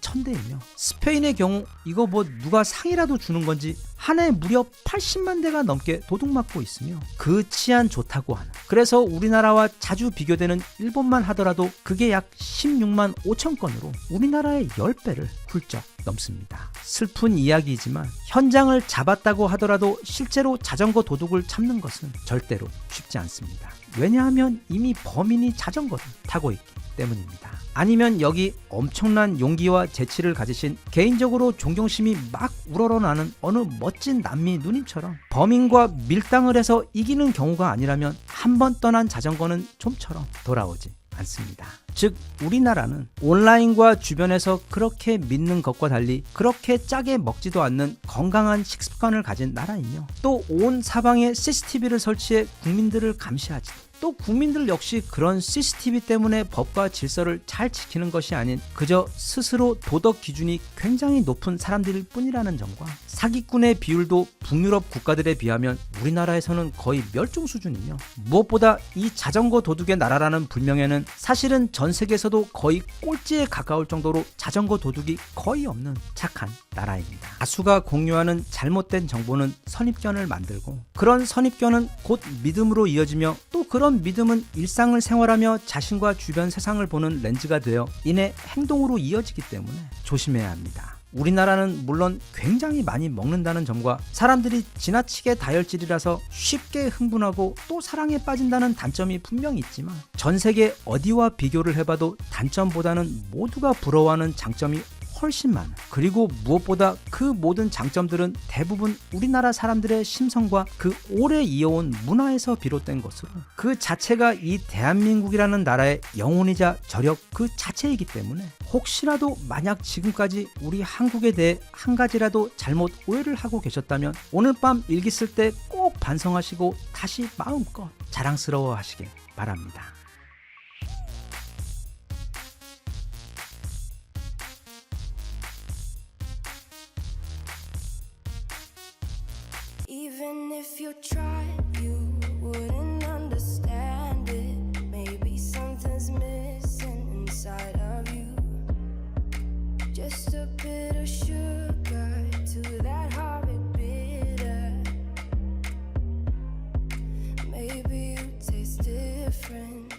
1000대이며 스페인의 경우 이거 뭐 누가 상이라도 주는 건지 한 해 무려 80만 대가 넘게 도둑맞고 있으며 그 치안 좋다고 하는, 그래서 우리나라와 자주 비교되는 일본만 하더라도 그게 약 16만 5천 건으로 우리나라의 10배를 훌쩍 넘습니다. 슬픈 이야기이지만 현장을 잡았다고 하더라도 실제로 자전거 도둑을 잡는 것은 절대로 쉽지 않습니다. 왜냐하면 이미 범인이 자전거를 타고 있기 때문입니다. 아니면 여기 엄청난 용기와 재치를 가지신, 개인적으로 존경심이 막 우러러나는 어느 멋진 남미 누님처럼 범인과 밀당을 해서 이기는 경우가 아니라면 한 번 떠난 자전거는 좀처럼 돌아오지 않습니다. 즉 우리나라는 온라인과 주변에서 그렇게 믿는 것과 달리 그렇게 짜게 먹지도 않는 건강한 식습관을 가진 나라이며, 또 온 사방에 CCTV를 설치해 국민들을 감시하지도, 또 국민들 역시 그런 CCTV 때문에 법과 질서를 잘 지키는 것이 아닌 그저 스스로 도덕 기준이 굉장히 높은 사람들일 뿐이라는 점과, 사기꾼의 비율도 북유럽 국가들에 비하면 우리나라에서는 거의 멸종 수준이며, 무엇보다 이 자전거 도둑의 나라라는 불명예는 사실은 전 세계에서도 거의 꼴찌에 가까울 정도로 자전거 도둑이 거의 없는 착한 나라입니다. 다수가 공유하는 잘못된 정보는 선입견을 만들고, 그런 선입견은 곧 믿음으로 이어지며, 또 그런 믿음은 일상을 생활하며 자신과 주변 세상을 보는 렌즈가 되어 이내 행동으로 이어지기 때문에 조심해야 합니다. 우리나라는 물론 굉장히 많이 먹는다는 점과 사람들이 지나치게 다혈질이라서 쉽게 흥분하고 또 사랑에 빠진다는 단점이 분명히 있지만, 전 세계 어디와 비교를 해봐도 단점보다는 모두가 부러워하는 장점이 훨씬 많아. 그리고 무엇보다 그 모든 장점들은 대부분 우리나라 사람들의 심성과 그 오래 이어온 문화에서 비롯된 것으로, 그 자체가 이 대한민국이라는 나라의 영혼이자 저력 그 자체이기 때문에, 혹시라도 만약 지금까지 우리 한국에 대해 한 가지라도 잘못 오해를 하고 계셨다면 오늘 밤 일기 쓸 때 꼭 반성하시고 다시 마음껏 자랑스러워 하시길 바랍니다. Even if you tried, you wouldn't understand it. Maybe something's missing inside of you. Just a bit of sugar to that horrid bitter. Maybe you taste different.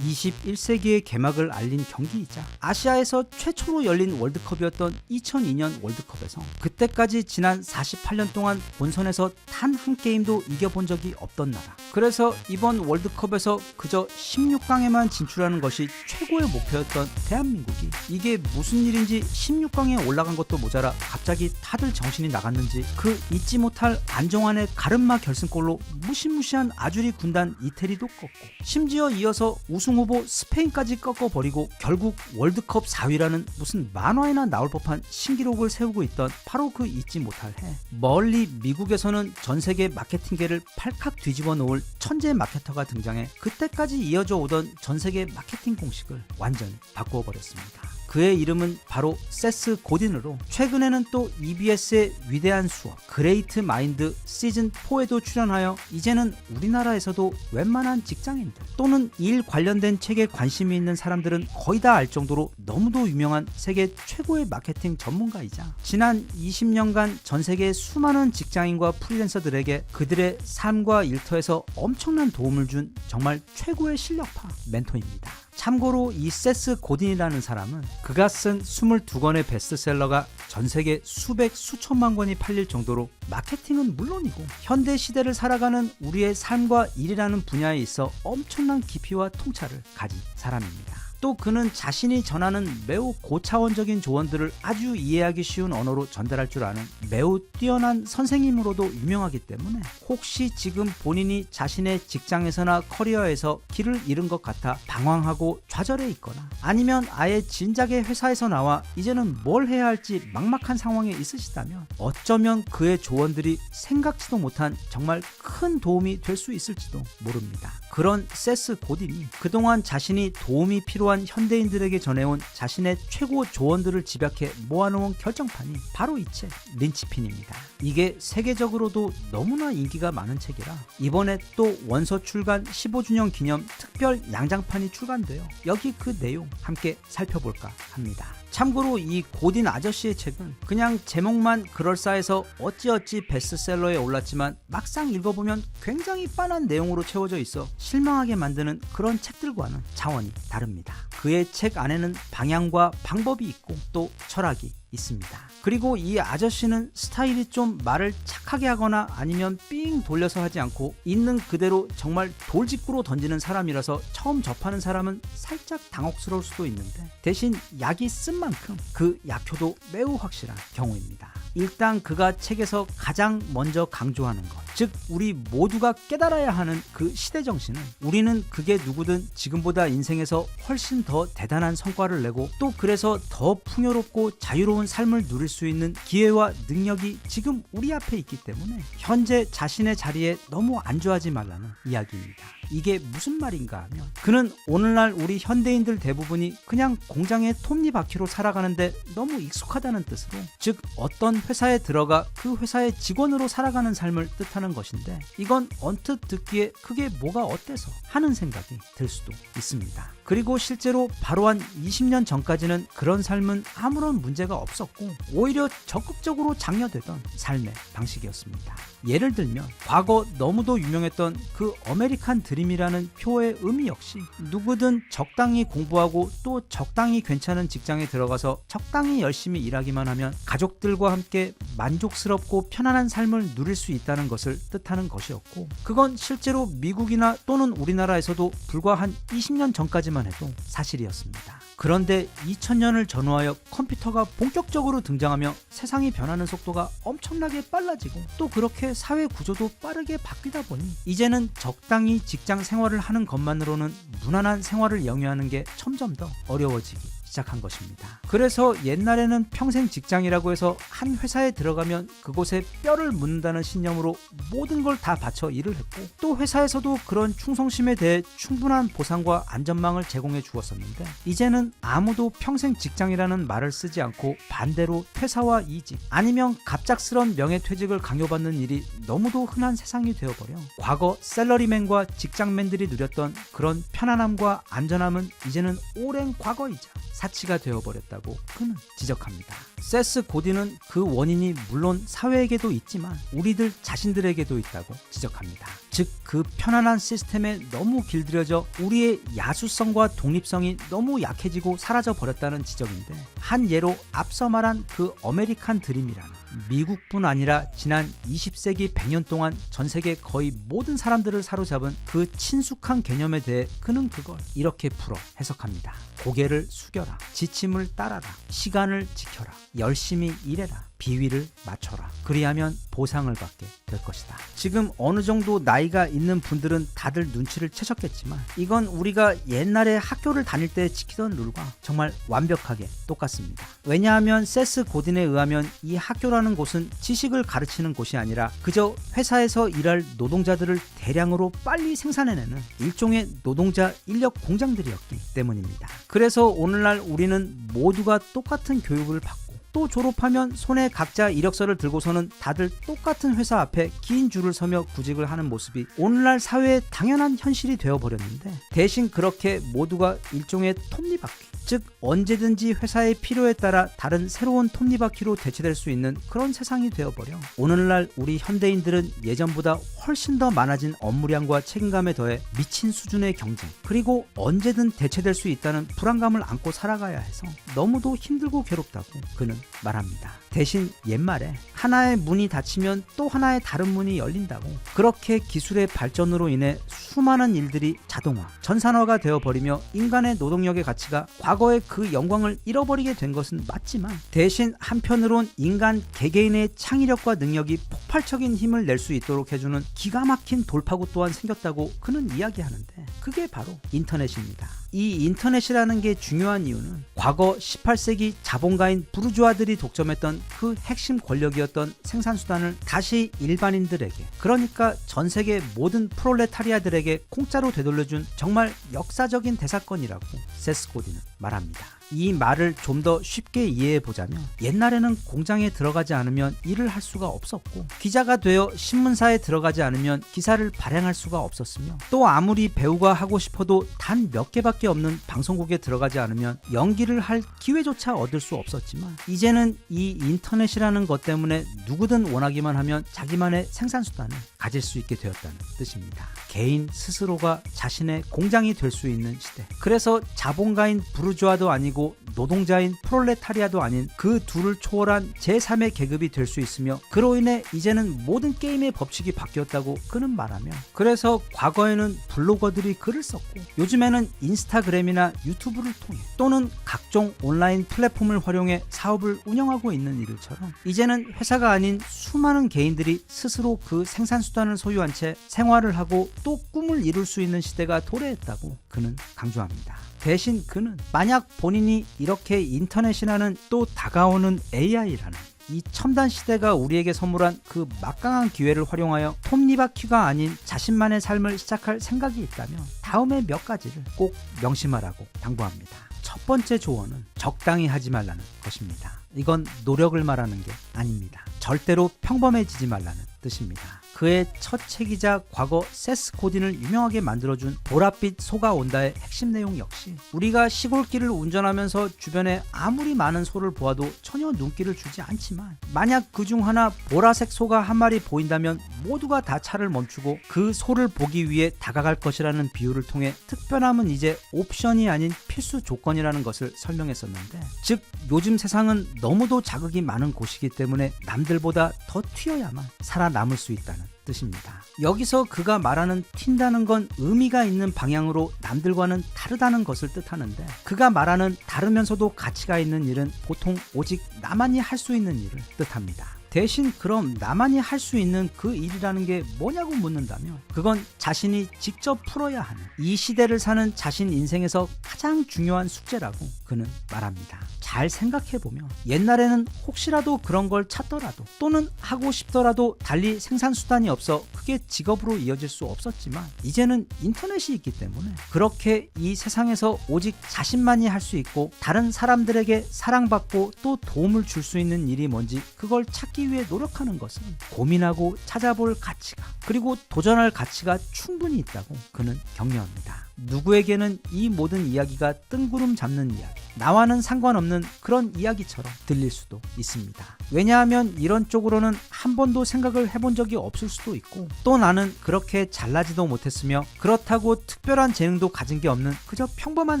21세기의 개막을 알린 경기이자 아시아에서 최초로 열린 월드컵이었던 2002년 월드컵에서 그때까지 지난 48년 동안 본선에서 단 한 게임도 이겨본 적이 없던 나라. 그래서 이번 월드컵에서 그저 16강에만 진출하는 것이 최고의 목표였던 대한민국이 이게 무슨 일인지 16강에 올라간 것도 모자라 갑자기 다들 정신이 나갔는지 그 잊지 못할 안정환의 가르마 결승골로 무시무시한 아주리 군단 이태리도 꺾고, 심지어 이어서 우승 후보 스페인까지 꺾어버리고 결국 월드컵 4위라는 무슨 만화에나 나올 법한 신기록을 세우고 있던 바로 그 잊지 못할 해, 멀리 미국에서는 전 세계 마케팅계를 팔칵 뒤집어 놓을 천재 마케터가 등장해 그때까지 이어져 오던 전 세계 마케팅 공식을 완전히 바꾸어 버렸습니다. 그의 이름은 바로 세스 고딘으로 최근에는 또 EBS의 위대한 수업 그레이트 마인드 시즌4에도 출연하여 이제는 우리나라에서도 웬만한 직장인들 또는 일 관련된 책에 관심이 있는 사람들은 거의 다 알 정도로 너무도 유명한 세계 최고의 마케팅 전문가이자 지난 20년간 전 세계 수많은 직장인과 프리랜서들에게 그들의 삶과 일터에서 엄청난 도움을 준 정말 최고의 실력파 멘토입니다. 참고로 이 세스 고딘이라는 사람은 그가 쓴 22권의 베스트셀러가 전 세계 수백 수천만 권이 팔릴 정도로 마케팅은 물론이고 현대 시대를 살아가는 우리의 삶과 일이라는 분야에 있어 엄청난 깊이와 통찰을 가진 사람입니다. 또 그는 자신이 전하는 매우 고차원적인 조언들을 아주 이해하기 쉬운 언어로 전달할 줄 아는 매우 뛰어난 선생님으로도 유명하기 때문에 혹시 지금 본인이 자신의 직장에서나 커리어에서 길을 잃은 것 같아 방황하고 좌절해 있거나 아니면 아예 진작에 회사에서 나와 이제는 뭘 해야 할지 막막한 상황에 있으시다면 어쩌면 그의 조언들이 생각지도 못한 정말 큰 도움이 될 수 있을지도 모릅니다. 그런 세스 고딘이 그동안 자신이 도움이 필요한 또한 현대인들에게 전해온 자신의 최고 조언들을 집약해 모아놓은 결정판이 바로 이 책 린치핀입니다. 이게 세계적으로도 너무나 인기가 많은 책이라 이번에 또 원서 출간 15주년 기념 특별 양장판이 출간돼요. 여기 그 내용 함께 살펴볼까 합니다. 참고로 이 고딘 아저씨의 책은 그냥 제목만 그럴싸해서 어찌어찌 베스트셀러에 올랐지만 막상 읽어보면 굉장히 빤한 내용으로 채워져 있어 실망하게 만드는 그런 책들과는 차원이 다릅니다. 그의 책 안에는 방향과 방법이 있고 또 철학이 있습니다. 그리고 이 아저씨는 스타일이 좀 말을 착하게 하거나 아니면 삥 돌려서 하지 않고 있는 그대로 정말 돌직구로 던지는 사람이라서 처음 접하는 사람은 살짝 당혹스러울 수도 있는데 대신 약이 쓴 만큼 그 약효도 매우 확실한 경우입니다. 일단 그가 책에서 가장 먼저 강조하는 것, 즉 우리 모두가 깨달아야 하는 그 시대정신은 우리는 그게 누구든 지금보다 인생에서 훨씬 더 대단한 성과를 내고 또 그래서 더 풍요롭고 자유로운 삶을 누릴 수 있는 기회와 능력이 지금 우리 앞에 있기 때문에 현재 자신의 자리에 너무 안주하지 말라는 이야기입니다. 이게 무슨 말인가 하면 그는 오늘날 우리 현대인들 대부분이 그냥 공장의 톱니바퀴로 살아가는데 너무 익숙하다는 뜻으로, 즉 어떤 회사에 들어가 그 회사의 직원으로 살아가는 삶을 뜻하는 것인데 이건 언뜻 듣기에 그게 뭐가 어때서 하는 생각이 들 수도 있습니다. 그리고 실제로 바로 한 20년 전까지는 그런 삶은 아무런 문제가 없었고 오히려 적극적으로 장려되던 삶의 방식이었습니다. 예를 들면 과거 너무도 유명했던 그 아메리칸 드림이라는 표의 의미 역시 누구든 적당히 공부하고 또 적당히 괜찮은 직장에 들어가서 적당히 열심히 일하기만 하면 가족들과 함께 만족스럽고 편안한 삶을 누릴 수 있다는 것을 뜻하는 것이었고, 그건 실제로 미국이나 또는 우리나라에서도 불과 한 20년 전까지만 해도 사실이었습니다. 그런데 2000년을 전후하여 컴퓨터가 본격적으로 등장하며 세상이 변하는 속도가 엄청나게 빨라지고 또 그렇게 사회 구조도 빠르게 바뀌다 보니 이제는 적당히 직장 생활을 하는 것만으로는 무난한 생활을 영위하는 게 점점 더 어려워지기 시작한 것입니다. 그래서 옛날에는 평생 직장이라고 해서 한 회사에 들어가면 그곳에 뼈를 묻는다는 신념으로 모든 걸 다 바쳐 일을 했고 또 회사에서도 그런 충성심에 대해 충분한 보상과 안전망을 제공해 주었었는데 이제는 아무도 평생 직장이라는 말을 쓰지 않고 반대로 퇴사와 이직 아니면 갑작스런 명예퇴직을 강요받는 일이 너무도 흔한 세상이 되어버려 과거 샐러리맨과 직장맨들이 누렸던 그런 편안함과 안전함은 이제는 오랜 과거이자 사치가 되어버렸다고 그는 지적합니다. 세스 고딘은 그 원인이 물론 사회에게도 있지만 우리들 자신들에게도 있다고 지적합니다. 즉 그 편안한 시스템에 너무 길들여져 우리의 야수성과 독립성이 너무 약해지고 사라져 버렸다는 지적인데, 한 예로 앞서 말한 그 아메리칸 드림이라는 미국뿐 아니라 지난 20세기 100년 동안 전 세계 거의 모든 사람들을 사로잡은 그 친숙한 개념에 대해 그는 그걸 이렇게 풀어 해석합니다. 고개를 숙여라, 지침을 따라라, 시간을 지켜라, 열심히 일해라, 비위를 맞춰라. 그리하면 보상을 받게 될 것이다. 지금 어느 정도 나이가 있는 분들은 다들 눈치를 채셨겠지만 이건 우리가 옛날에 학교를 다닐 때 지키던 룰과 정말 완벽하게 똑같습니다. 왜냐하면 세스 고딘에 의하면 이 학교라는 곳은 지식을 가르치는 곳이 아니라 그저 회사에서 일할 노동자들을 대량으로 빨리 생산해내는 일종의 노동자 인력 공장들이었기 때문입니다. 그래서 오늘날 우리는 모두가 똑같은 교육을 받고 또 졸업하면 손에 각자 이력서를 들고서는 다들 똑같은 회사 앞에 긴 줄을 서며 구직을 하는 모습이 오늘날 사회의 당연한 현실이 되어버렸는데, 대신 그렇게 모두가 일종의 톱니바퀴, 즉 언제든지 회사의 필요에 따라 다른 새로운 톱니바퀴로 대체될 수 있는 그런 세상이 되어버려 오늘날 우리 현대인들은 예전보다 훨씬 더 많아진 업무량과 책임감에 더해 미친 수준의 경쟁, 그리고 언제든 대체될 수 있다는 불안감을 안고 살아가야 해서 너무도 힘들고 괴롭다고 그는 말합니다. 대신 옛말에 하나의 문이 닫히면 또 하나의 다른 문이 열린다고, 그렇게 기술의 발전으로 인해 수많은 일들이 자동화, 전산화가 되어버리며 인간의 노동력의 가치가 과거의 그 영광을 잃어버리게 된 것은 맞지만, 대신 한편으론 인간 개개인의 창의력과 능력이 폭발적인 힘을 낼 수 있도록 해주는 기가 막힌 돌파구 또한 생겼다고 그는 이야기하는데, 그게 바로 인터넷입니다. 이 인터넷이라는 게 중요한 이유는 과거 18세기 자본가인 부르주아들이 독점했던 그 핵심 권력이었던 생산수단을 다시 일반인들에게, 그러니까 전 세계 모든 프롤레타리아들에게 공짜로 되돌려준 정말 역사적인 대사건이라고 세스 고딘은 말합니다. 이 말을 좀 더 쉽게 이해해 보자면, 옛날에는 공장에 들어가지 않으면 일을 할 수가 없었고, 기자가 되어 신문사에 들어가지 않으면 기사를 발행할 수가 없었으며, 또 아무리 배우가 하고 싶어도 단 몇 개밖에 없는 방송국에 들어가지 않으면 연기를 할 기회조차 얻을 수 없었지만, 이제는 이 인터넷이라는 것 때문에 누구든 원하기만 하면 자기만의 생산수단을 가질 수 있게 되었다는 뜻입니다. 개인 스스로가 자신의 공장이 될 수 있는 시대. 그래서 자본가인 부르주아도 아니고 노동자인 프롤레타리아도 아닌 그 둘을 초월한 제3의 계급이 될 수 있으며, 그로 인해 이제는 모든 게임의 법칙이 바뀌었다고 그는 말하며, 그래서 과거에는 블로거들이 글을 썼고, 요즘에는 인스타그램이나 유튜브를 통해 또는 각종 온라인 플랫폼을 활용해 사업을 운영하고 있는 이들처럼, 이제는 회사가 아닌 수많은 개인들이 스스로 그 생산수단을 소유한 채 생활을 하고 또 꿈을 이룰 수 있는 시대가 도래했다고 그는 강조합니다. 대신 그는 만약 본인이 이렇게 인터넷이라는 또 다가오는 AI라는 이 첨단 시대가 우리에게 선물한 그 막강한 기회를 활용하여 톱니바퀴가 아닌 자신만의 삶을 시작할 생각이 있다면 다음의 몇 가지를 꼭 명심하라고 당부합니다. 첫 번째 조언은 적당히 하지 말라는 것입니다. 이건 노력을 말하는 게 아닙니다. 절대로 평범해지지 말라는 뜻입니다. 그의 첫 책이자 과거 세스 고딘을 유명하게 만들어준 보랏빛 소가 온다의 핵심 내용 역시, 우리가 시골길을 운전하면서 주변에 아무리 많은 소를 보아도 전혀 눈길을 주지 않지만, 만약 그중 하나 보라색 소가 한 마리 보인다면 모두가 다 차를 멈추고 그 소를 보기 위해 다가갈 것이라는 비유를 통해 특별함은 이제 옵션이 아닌 필수 조건이라는 것을 설명했었는데, 즉 요즘 세상은 너무도 자극이 많은 곳이기 때문에 남들보다 더 튀어야만 살아남을 수 있다는 뜻입니다. 여기서 그가 말하는 튄다는 건 의미가 있는 방향으로 남들과는 다르다는 것을 뜻하는데, 그가 말하는 다르면서도 가치가 있는 일은 보통 오직 나만이 할 수 있는 일을 뜻합니다. 대신 그럼 나만이 할 수 있는 그 일이라는 게 뭐냐고 묻는다면, 그건 자신이 직접 풀어야 하는 이 시대를 사는 자신 인생에서 가장 중요한 숙제라고 그는 말합니다. 잘 생각해보면 옛날에는 혹시라도 그런 걸 찾더라도 또는 하고 싶더라도 달리 생산수단이 없어 그게 직업으로 이어질 수 없었지만, 이제는 인터넷이 있기 때문에 그렇게 이 세상에서 오직 자신만이 할 수 있고 다른 사람들에게 사랑받고 또 도움을 줄 수 있는 일이 뭔지 그걸 찾기 위해 노력하는 것은 고민하고 찾아볼 가치가, 그리고 도전할 가치가 충분히 있다고 그는 격려합니다. 누구에게는 이 모든 이야기가 뜬구름 잡는 이야기, 나와는 상관없는 그런 이야기처럼 들릴 수도 있습니다. 왜냐하면 이런 쪽으로는 한 번도 생각을 해본 적이 없을 수도 있고, 또 나는 그렇게 잘나지도 못했으며 그렇다고 특별한 재능도 가진 게 없는 그저 평범한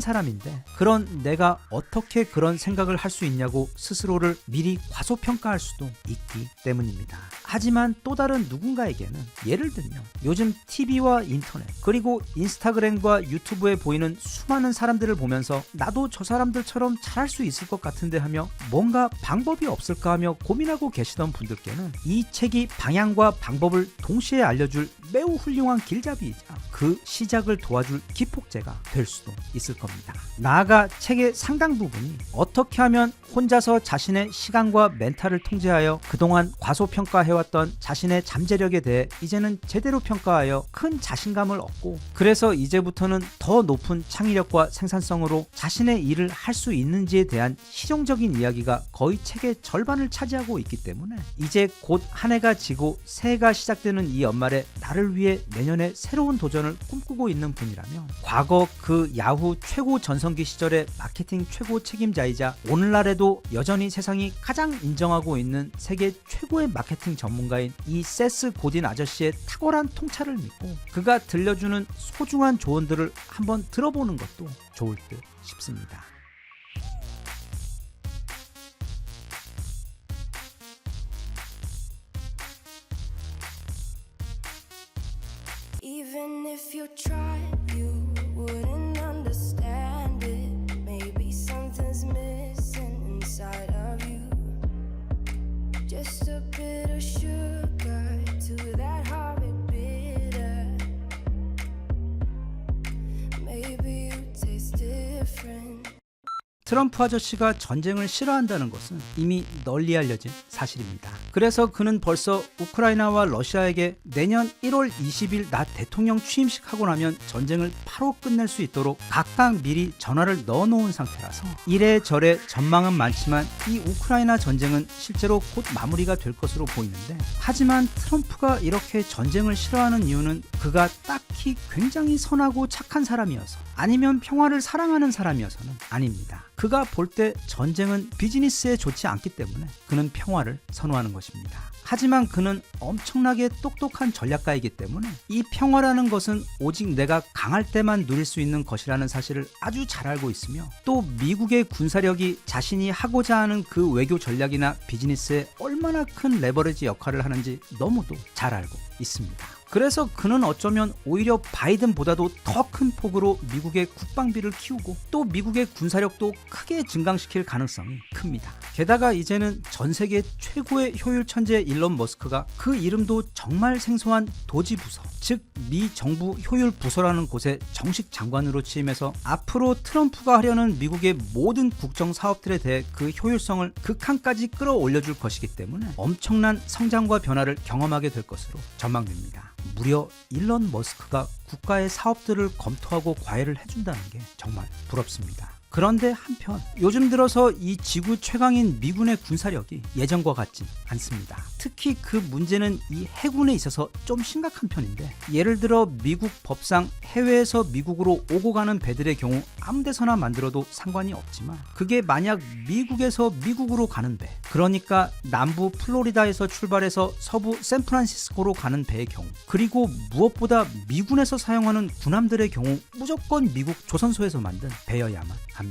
사람인데, 그런 내가 어떻게 그런 생각을 할 수 있냐고 스스로를 미리 과소평가할 수도 있기 때문입니다. 하지만 또 다른 누군가에게는, 예를 들면 요즘 TV와 인터넷 그리고 인스타그램과 유튜브에 보이는 수많은 사람들을 보면서 나도 저 사람들처럼 잘할 수 있을 것 같은데 하며 뭔가 방법이 없을까 하며 고민하고 계시던 분들께는 이 책이 방향과 방법을 동시에 알려줄 매우 훌륭한 길잡이이자 그 시작을 도와줄 기폭제가 될 수도 있을 겁니다. 나아가 책의 상당 부분이 어떻게 하면 혼자서 자신의 시간과 멘탈을 통제하여 그동안 과소평가해왔던 자신의 잠재력에 대해 이제는 제대로 평가하여 큰 자신감을 얻고, 그래서 이제부터는 더 높은 창의력과 생산성으로 자신의 일을 할 수 있는지에 대한 실용적인 이야기가 거의 책의 절반을 차지하고 있기 때문에, 이제 곧 한 해가 지고 새해가 시작되는 이 연말에 나를 위해 내년에 새로운 도전을 꿈꾸고 있는 분이라면, 과거 그 야후 최고 전성기 시절의 마케팅 최고 책임자이자 오늘날에도 여전히 세상이 가장 인정하고 있는 세계 최고의 마케팅 전문가인 이 세스 고딘 아저씨의 탁월한 통찰을 믿고 그가 들려주는 소중한 조언들을 한번 들어보는 것도 좋을 듯 싶습니다. Even if you tried, you wouldn't understand it. Maybe something's missing inside of you. Just a bit of sugar to that horrid bitter. Maybe you tasted 트럼프 아저씨가 전쟁을 싫어한다는 것은 이미 널리 알려진 사실입니다. 그래서 그는 벌써 우크라이나와 러시아에게 내년 1월 20일 나 대통령 취임식 하고 나면 전쟁을 바로 끝낼 수 있도록 각각 미리 전화를 넣어놓은 상태라서 이래저래 전망은 많지만 이 우크라이나 전쟁은 실제로 곧 마무리가 될 것으로 보이는데, 하지만 트럼프가 이렇게 전쟁을 싫어하는 이유는 그가 딱히 굉장히 선하고 착한 사람이어서, 아니면 평화를 사랑하는 사람이어서는 아닙니다. 그가 볼 때 전쟁은 비즈니스에 좋지 않기 때문에 그는 평화를 선호하는 것입니다. 하지만 그는 엄청나게 똑똑한 전략가이기 때문에 이 평화라는 것은 오직 내가 강할 때만 누릴 수 있는 것이라는 사실을 아주 잘 알고 있으며, 또 미국의 군사력이 자신이 하고자 하는 그 외교 전략이나 비즈니스에 얼마나 큰 레버리지 역할을 하는지 너무도 잘 알고 있습니다. 그래서 그는 어쩌면 오히려 바이든보다도 더 큰 폭으로 미국의 국방비를 키우고 또 미국의 군사력도 크게 증강시킬 가능성이 큽니다. 게다가 이제는 전 세계 최고의 효율 천재 일론 머스크가 그 이름도 정말 생소한 도지부서, 즉 미 정부 효율 부서라는 곳에 정식 장관으로 취임해서 앞으로 트럼프가 하려는 미국의 모든 국정 사업들에 대해 그 효율성을 극한까지 끌어올려줄 것이기 때문에 엄청난 성장과 변화를 경험하게 될 것으로 전망됩니다. 무려 일론 머스크가 국가의 사업들을 검토하고 과외를 해준다는 게 정말 부럽습니다. 그런데 한편 요즘 들어서 이 지구 최강인 미군의 군사력이 예전과 같지 않습니다. 특히 그 문제는 이 해군에 있어서 좀 심각한 편인데, 예를 들어 미국 법상 해외에서 미국으로 오고 가는 배들의 경우 아무 데서나 만들어도 상관이 없지만, 그게 만약 미국에서 미국으로 가는 배, 그러니까 남부 플로리다에서 출발해서 서부 샌프란시스코로 가는 배의 경우, 그리고 무엇보다 미군에서 사용하는 군함들의 경우 무조건 미국 조선소에서 만든 배여야만 합니다.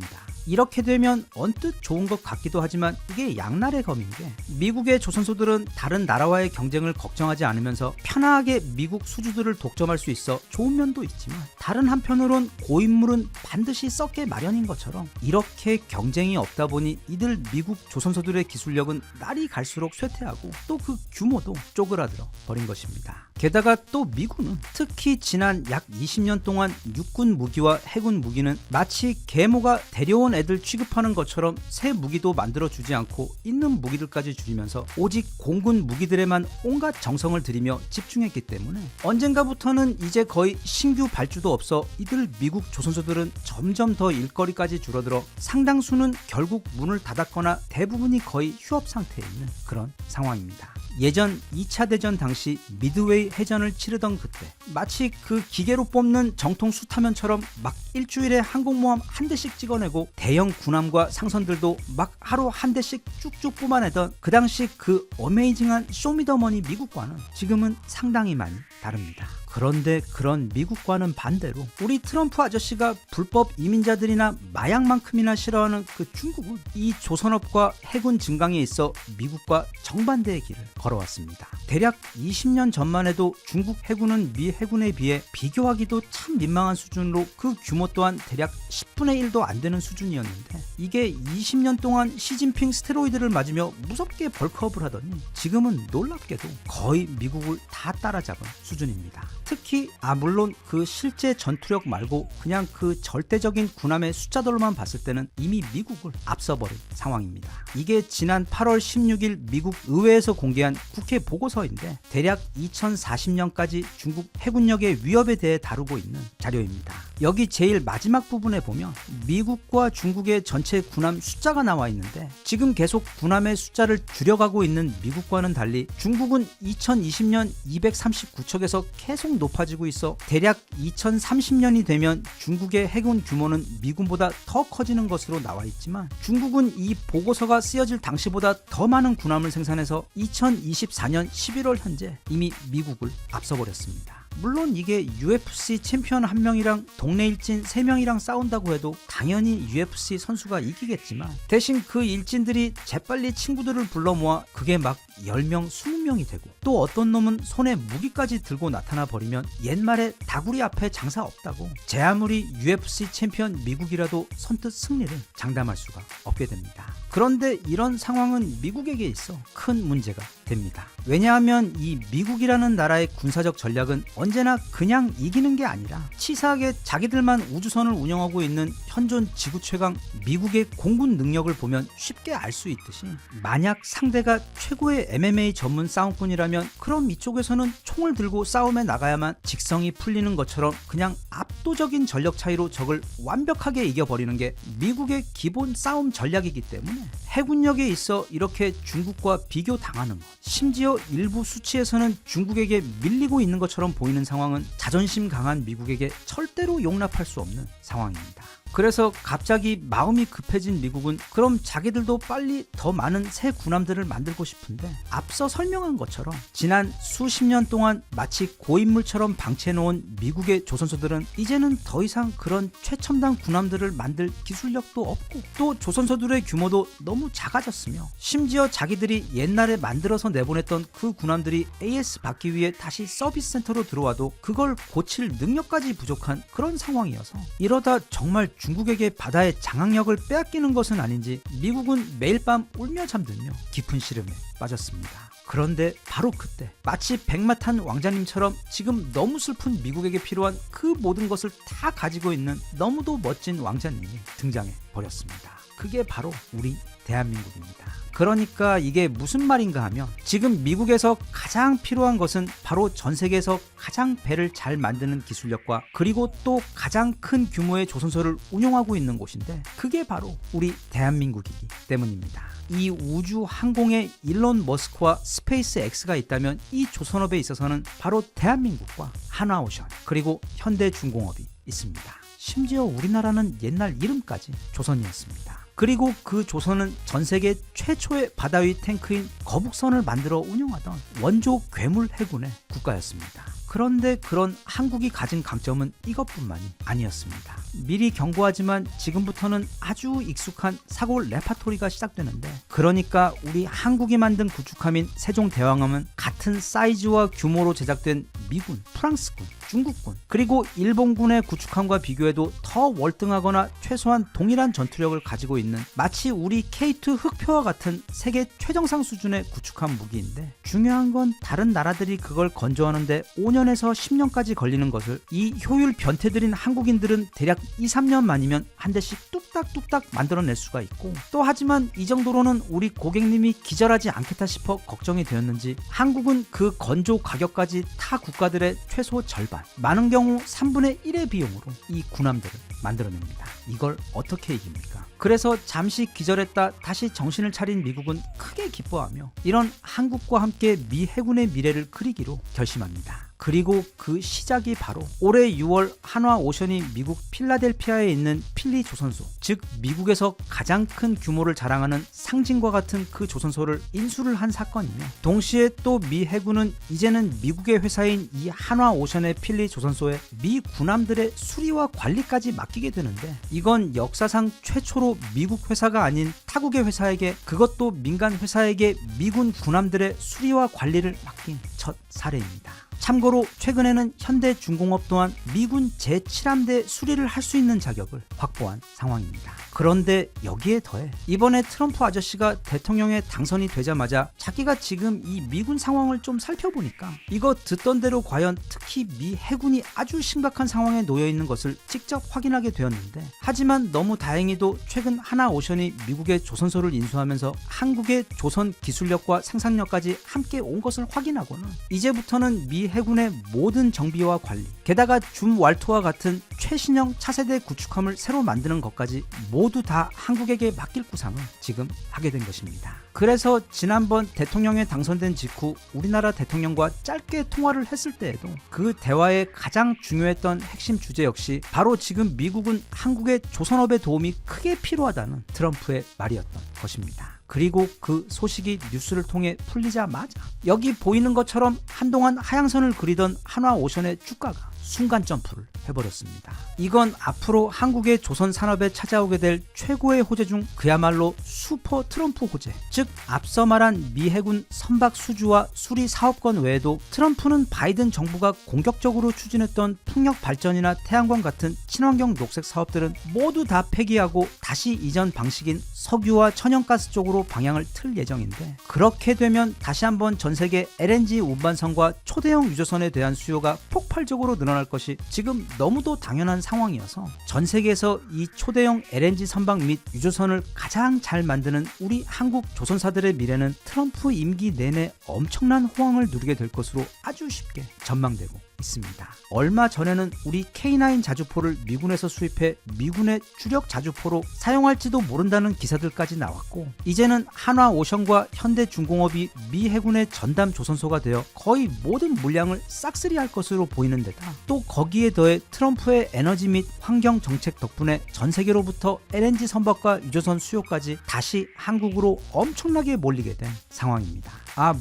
이렇게 되면 언뜻 좋은 것 같기도 하지만 이게 양날의 검인 게, 미국의 조선소들은 다른 나라와의 경쟁을 걱정하지 않으면서 편하게 미국 수주들을 독점할 수 있어 좋은 면도 있지만, 다른 한편으론 고인물은 반드시 썩게 마련인 것처럼 이렇게 경쟁이 없다 보니 이들 미국 조선소들의 기술력은 날이 갈수록 쇠퇴하고 또 그 규모도 쪼그라들어 버린 것입니다. 게다가 또 미군은 특히 지난 약 20년 동안 육군 무기와 해군 무기는 마치 계모가 데려온 애들 취급하는 것처럼 새 무기도 만들어주지 않고 있는 무기들까지 줄이면서 오직 공군 무기들에만 온갖 정성을 들이며 집중했기 때문에 언젠가부터는 이제 거의 신규 발주도 없어 이들 미국 조선소들은 점점 더 일거리까지 줄어들어 상당수는 결국 문을 닫았거나 대부분이 거의 휴업 상태에 있는 그런 상황입니다. 예전 2차 대전 당시 미드웨이 해전을 치르던 그때 마치 그 기계로 뽑는 정통 수타면처럼 막 일주일에 항공모함 한 대씩 찍어내고 대형 군함과 상선들도 막 하루 한 대씩 쭉쭉 뽑아내던 그 당시 그 어메이징한 쇼미더머니 미국과는 지금은 상당히 많이 다릅니다. 그런데 그런 미국과는 반대로 우리 트럼프 아저씨가 불법 이민자들이나 마약만큼이나 싫어하는 그 중국은 이 조선업과 해군 증강에 있어 미국과 정반대의 길을 걸어왔습니다. 대략 20년 전만 해도 중국 해군은 미 해군에 비해 비교하기도 참 민망한 수준으로 그 규모 또한 대략 10분의 1도 안 되는 수준이었는데, 이게 20년 동안 시진핑 스테로이드를 맞으며 무섭게 벌크업을 하더니 지금은 놀랍게도 거의 미국을 다 따라잡은 수준입니다. 특히 물론 그 실제 전투력 말고 그냥 그 절대적인 군함의 숫자들로만 봤을 때는 이미 미국을 앞서버린 상황입니다. 이게 지난 8월 16일 미국 의회에서 공개한 국회 보고서인데, 대략 2040년까지 중국 해군력의 위협에 대해 다루고 있는 자료입니다. 여기 제일 마지막 부분에 보면 미국과 중국의 전체 군함 숫자가 나와 있는데, 지금 계속 군함의 숫자를 줄여가고 있는 미국과는 달리 중국은 2020년 239척에서 계속 높아지고 있어 대략 2030년이 되면 중국의 해군 규모는 미군보다 더 커지는 것으로 나와 있지만, 중국은 이 보고서가 쓰여질 당시보다 더 많은 군함을 생산해서 2024년 11월 현재 이미 미국을 앞서버렸습니다. 물론 이게 UFC 챔피언 1명이랑 동네 일진 3명이랑 싸운다고 해도 당연히 UFC 선수가 이기겠지만, 대신 그 일진들이 재빨리 친구들을 불러 모아 그게 막 10명, 20명이 되고, 또 어떤 놈은 손에 무기까지 들고 나타나 버리면 옛말에 다구리 앞에 장사 없다고 제 아무리 UFC 챔피언 미국이라도 선뜻 승리를 장담할 수가 없게 됩니다. 그런데 이런 상황은 미국에게 있어 큰 문제가 됩니다. 왜냐하면 이 미국이라는 나라의 군사적 전략은 언제나 그냥 이기는 게 아니라 치사하게 자기들만 우주선을 운영하고 있는 현존 지구 최강 미국의 공군 능력을 보면 쉽게 알 수 있듯이, 만약 상대가 최고의 MMA 전문 싸움꾼이라면 그럼 이쪽에서는 총을 들고 싸움에 나가야만 직성이 풀리는 것처럼 그냥 압도적인 전력 차이로 적을 완벽하게 이겨버리는 게 미국의 기본 싸움 전략이기 때문에 해군력에 있어 이렇게 중국과 비교당하는 것, 심지어 일부 수치에서는 중국에게 밀리고 있는 것처럼 보이는 상황은 자존심 강한 미국에게 절대로 용납할 수 없는 상황입니다. 그래서 갑자기 마음이 급해진 미국은 그럼 자기들도 빨리 더 많은 새 군함들을 만들고 싶은데, 앞서 설명한 것처럼 지난 수십 년 동안 마치 고인물처럼 방치해놓은 미국의 조선소들은 이제는 더 이상 그런 최첨단 군함들을 만들 기술력도 없고, 또 조선소들의 규모도 너무 작아졌으며, 심지어 자기들이 옛날에 만들어서 내보냈던 그 군함들이 AS 받기 위해 다시 서비스 센터로 들어와도 그걸 고칠 능력까지 부족한 그런 상황이어서, 이러다 정말 중국에게 바다의 장악력을 빼앗기는 것은 아닌지 미국은 매일 밤 울며 잠들며 깊은 시름에 빠졌습니다. 그런데 바로 그때 마치 백마탄 왕자님처럼 지금 너무 슬픈 미국에게 필요한 그 모든 것을 다 가지고 있는 너무도 멋진 왕자님이 등장해 버렸습니다. 그게 바로 우리 대한민국입니다. 그러니까 이게 무슨 말인가 하면, 지금 미국에서 가장 필요한 것은 바로 전 세계에서 가장 배를 잘 만드는 기술력과, 그리고 또 가장 큰 규모의 조선소를 운용하고 있는 곳인데, 그게 바로 우리 대한민국이기 때문입니다. 이 우주 항공에 일론 머스크와 스페이스 X가 있다면 이 조선업에 있어서는 바로 대한민국과 한화오션 그리고 현대중공업이 있습니다. 심지어 우리나라는 옛날 이름까지 조선이었습니다. 그리고 그 조선은 전 세계 최초의 바다 위 탱크인 거북선을 만들어 운용하던 원조 괴물 해군의 국가였습니다. 그런데 그런 한국이 가진 강점은 이것뿐만이 아니었습니다. 미리 경고하지만 지금부터는 아주 익숙한 사고 레파토리가 시작되는데, 그러니까 우리 한국이 만든 구축함인 세종대왕함은 같은 사이즈와 규모로 제작된 미군, 프랑스군, 중국군, 그리고 일본군의 구축함과 비교해도 더 월등하거나 최소한 동일한 전투력을 가지고 있는, 마치 우리 K2 흑표와 같은 세계 최정상 수준의 구축함 무기인데, 중요한 건 다른 나라들이 그걸 건조하는데 5년에서 10년까지 걸리는 것을 이 효율 변태들인 한국인들은 대략 2-3년 만이면 한 대씩 뚝딱뚝딱 만들어낼 수가 있고, 또 하지만 이 정도로는 우리 고객님이 기절하지 않겠다 싶어 걱정이 되었는지 한국은 그 건조 가격까지 타 국가들의 최소 절반, 많은 경우 3분의 1의 비용으로 이 군함들을 만들어냅니다. 이걸 어떻게 이깁니까? 그래서 잠시 기절했다 다시 정신을 차린 미국은 크게 기뻐하며 이런 한국과 함께 미 해군의 미래를 그리기로 결심합니다. 그리고 그 시작이 바로 올해 6월 한화오션이 미국 필라델피아에 있는 필리 조선소, 즉 미국에서 가장 큰 규모를 자랑하는 상징과 같은 그 조선소를 인수를 한 사건이며, 동시에 또 미 해군은 이제는 미국의 회사인 이 한화오션의 필리 조선소에 미 군함들의 수리와 관리까지 맡기게 되는데, 이건 역사상 최초로 미국 회사가 아닌 타국의 회사에게, 그것도 민간 회사에게 미군 군함들의 수리와 관리를 맡긴 첫 사례입니다. 참고로 최근에는 현대중공업 또한 미군 제7함대 수리를 할 수 있는 자격을 확보한 상황입니다. 그런데 여기에 더해 이번에 트럼프 아저씨가 대통령에 당선이 되자마자 자기가 지금 이 미군 상황을 좀 살펴보니까 이거 듣던 대로 과연 특히 미 해군이 아주 심각한 상황에 놓여 있는 것을 직접 확인하게 되었는데, 하지만 너무 다행히도 최근 한화오션이 미국의 조선소를 인수하면서 한국의 조선 기술력과 생산력까지 함께 온 것을 확인하고는 이제부터는 미 해군의 모든 정비와 관리, 게다가 줌 왈토와 같은 최신형 차세대 구축함을 새로 만드는 것까지 모두 다 한국에게 맡길 구상을 지금 하게 된 것입니다. 그래서 지난번 대통령에 당선된 직후 우리나라 대통령과 짧게 통화를 했을 때에도 그 대화의 가장 중요했던 핵심 주제 역시 바로 지금 미국은 한국의 조선업의 도움이 크게 필요하다는 트럼프의 말이었던 것입니다. 그리고 그 소식이 뉴스를 통해 풀리자마자 여기 보이는 것처럼 한동안 하향선을 그리던 한화오션의 주가가 순간 점프를 해버렸습니다. 이건 앞으로 한국의 조선 산업에 찾아오게 될 최고의 호재 중 그야말로 슈퍼 트럼프 호재. 즉 앞서 말한 미 해군 선박 수주와 수리 사업권 외에도 트럼프는 바이든 정부가 공격적으로 추진했던 풍력 발전이나 태양광 같은 친환경 녹색 사업들은 모두 다 폐기하고 다시 이전 방식인 석유와 천연가스 쪽으로 방향을 틀 예정인데, 그렇게 되면 다시 한번 전 세계 LNG 운반선과 초대형 유조선에 대한 수요가 폭발적으로 늘어날 것이 지금 너무도 당연한 상황이어서 전 세계에서 이 초대형 LNG 선박 및 유조선을 가장 잘 만드는 우리 한국 조선사들의 미래는 트럼프 임기 내내 엄청난 호황을 누리게 될 것으로 아주 쉽게 전망되고 있습니다. 얼마 전에는 우리 K9 자주포를 미군에서 수입해 미군의 주력 자주포로 사용할지도 모른다는 기사들까지 나왔고, 이제는 한화오션과 현대중공업이 미 해군의 전담 조선소가 되어 거의 모든 물량을 싹쓸이할 것으로 보이는 데다 또 거기에 더해 트럼프의 에너지 및 환경 정책 덕분에 전 세계로부터 LNG 선박과 유조선 수요까지 다시 한국으로 엄청나게 몰리게 된 상황입니다.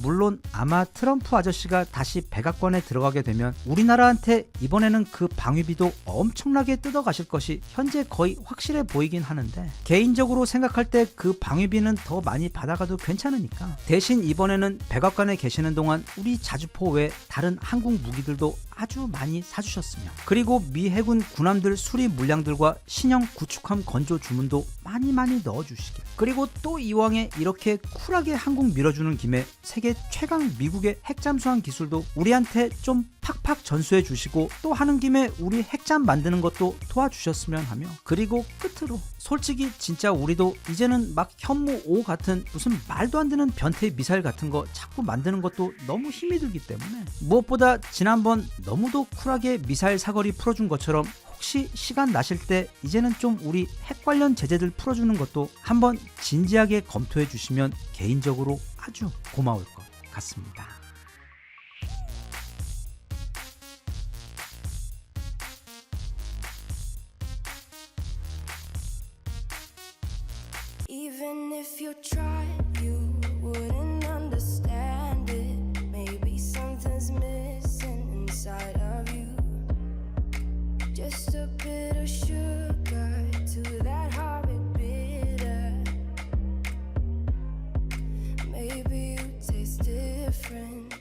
물론 아마 트럼프 아저씨가 다시 백악관에 들어가게 되면 우리나라한테 이번에는 그 방위비도 엄청나게 뜯어가실 것이 현재 거의 확실해 보이긴 하는데, 개인적으로 생각할 때 그 방위비는 더 많이 받아가도 괜찮으니까 대신 이번에는 백악관에 계시는 동안 우리 자주포 외 다른 한국 무기들도 아주 많이 사주셨으면, 그리고 미 해군 군함들 수리 물량들과 신형 구축함 건조 주문도 많이 넣어주시길, 그리고 또 이왕에 이렇게 쿨하게 한국 밀어주는 김에 세계 최강 미국의 핵잠수함 기술도 우리한테 좀 팍팍 전수해 주시고, 또 하는 김에 우리 핵잠 만드는 것도 도와주셨으면 하며, 그리고 끝으로 솔직히 진짜 우리도 이제는 막 현무 5 같은 무슨 말도 안 되는 변태 미사일 같은 거 자꾸 만드는 것도 너무 힘이 들기 때문에, 무엇보다 지난번 너무도 쿨하게 미사일 사거리 풀어준 것처럼 혹시 시간 나실 때 이제는 좀 우리 핵 관련 제재들 풀어주는 것도 한번 진지하게 검토해 주시면 개인적으로 아주 고마울 것 같습니다. Even if you tried, you wouldn't understand it. Maybe something's missing inside of you. Just a bit of sugar to that horrid bitter. Maybe you taste different.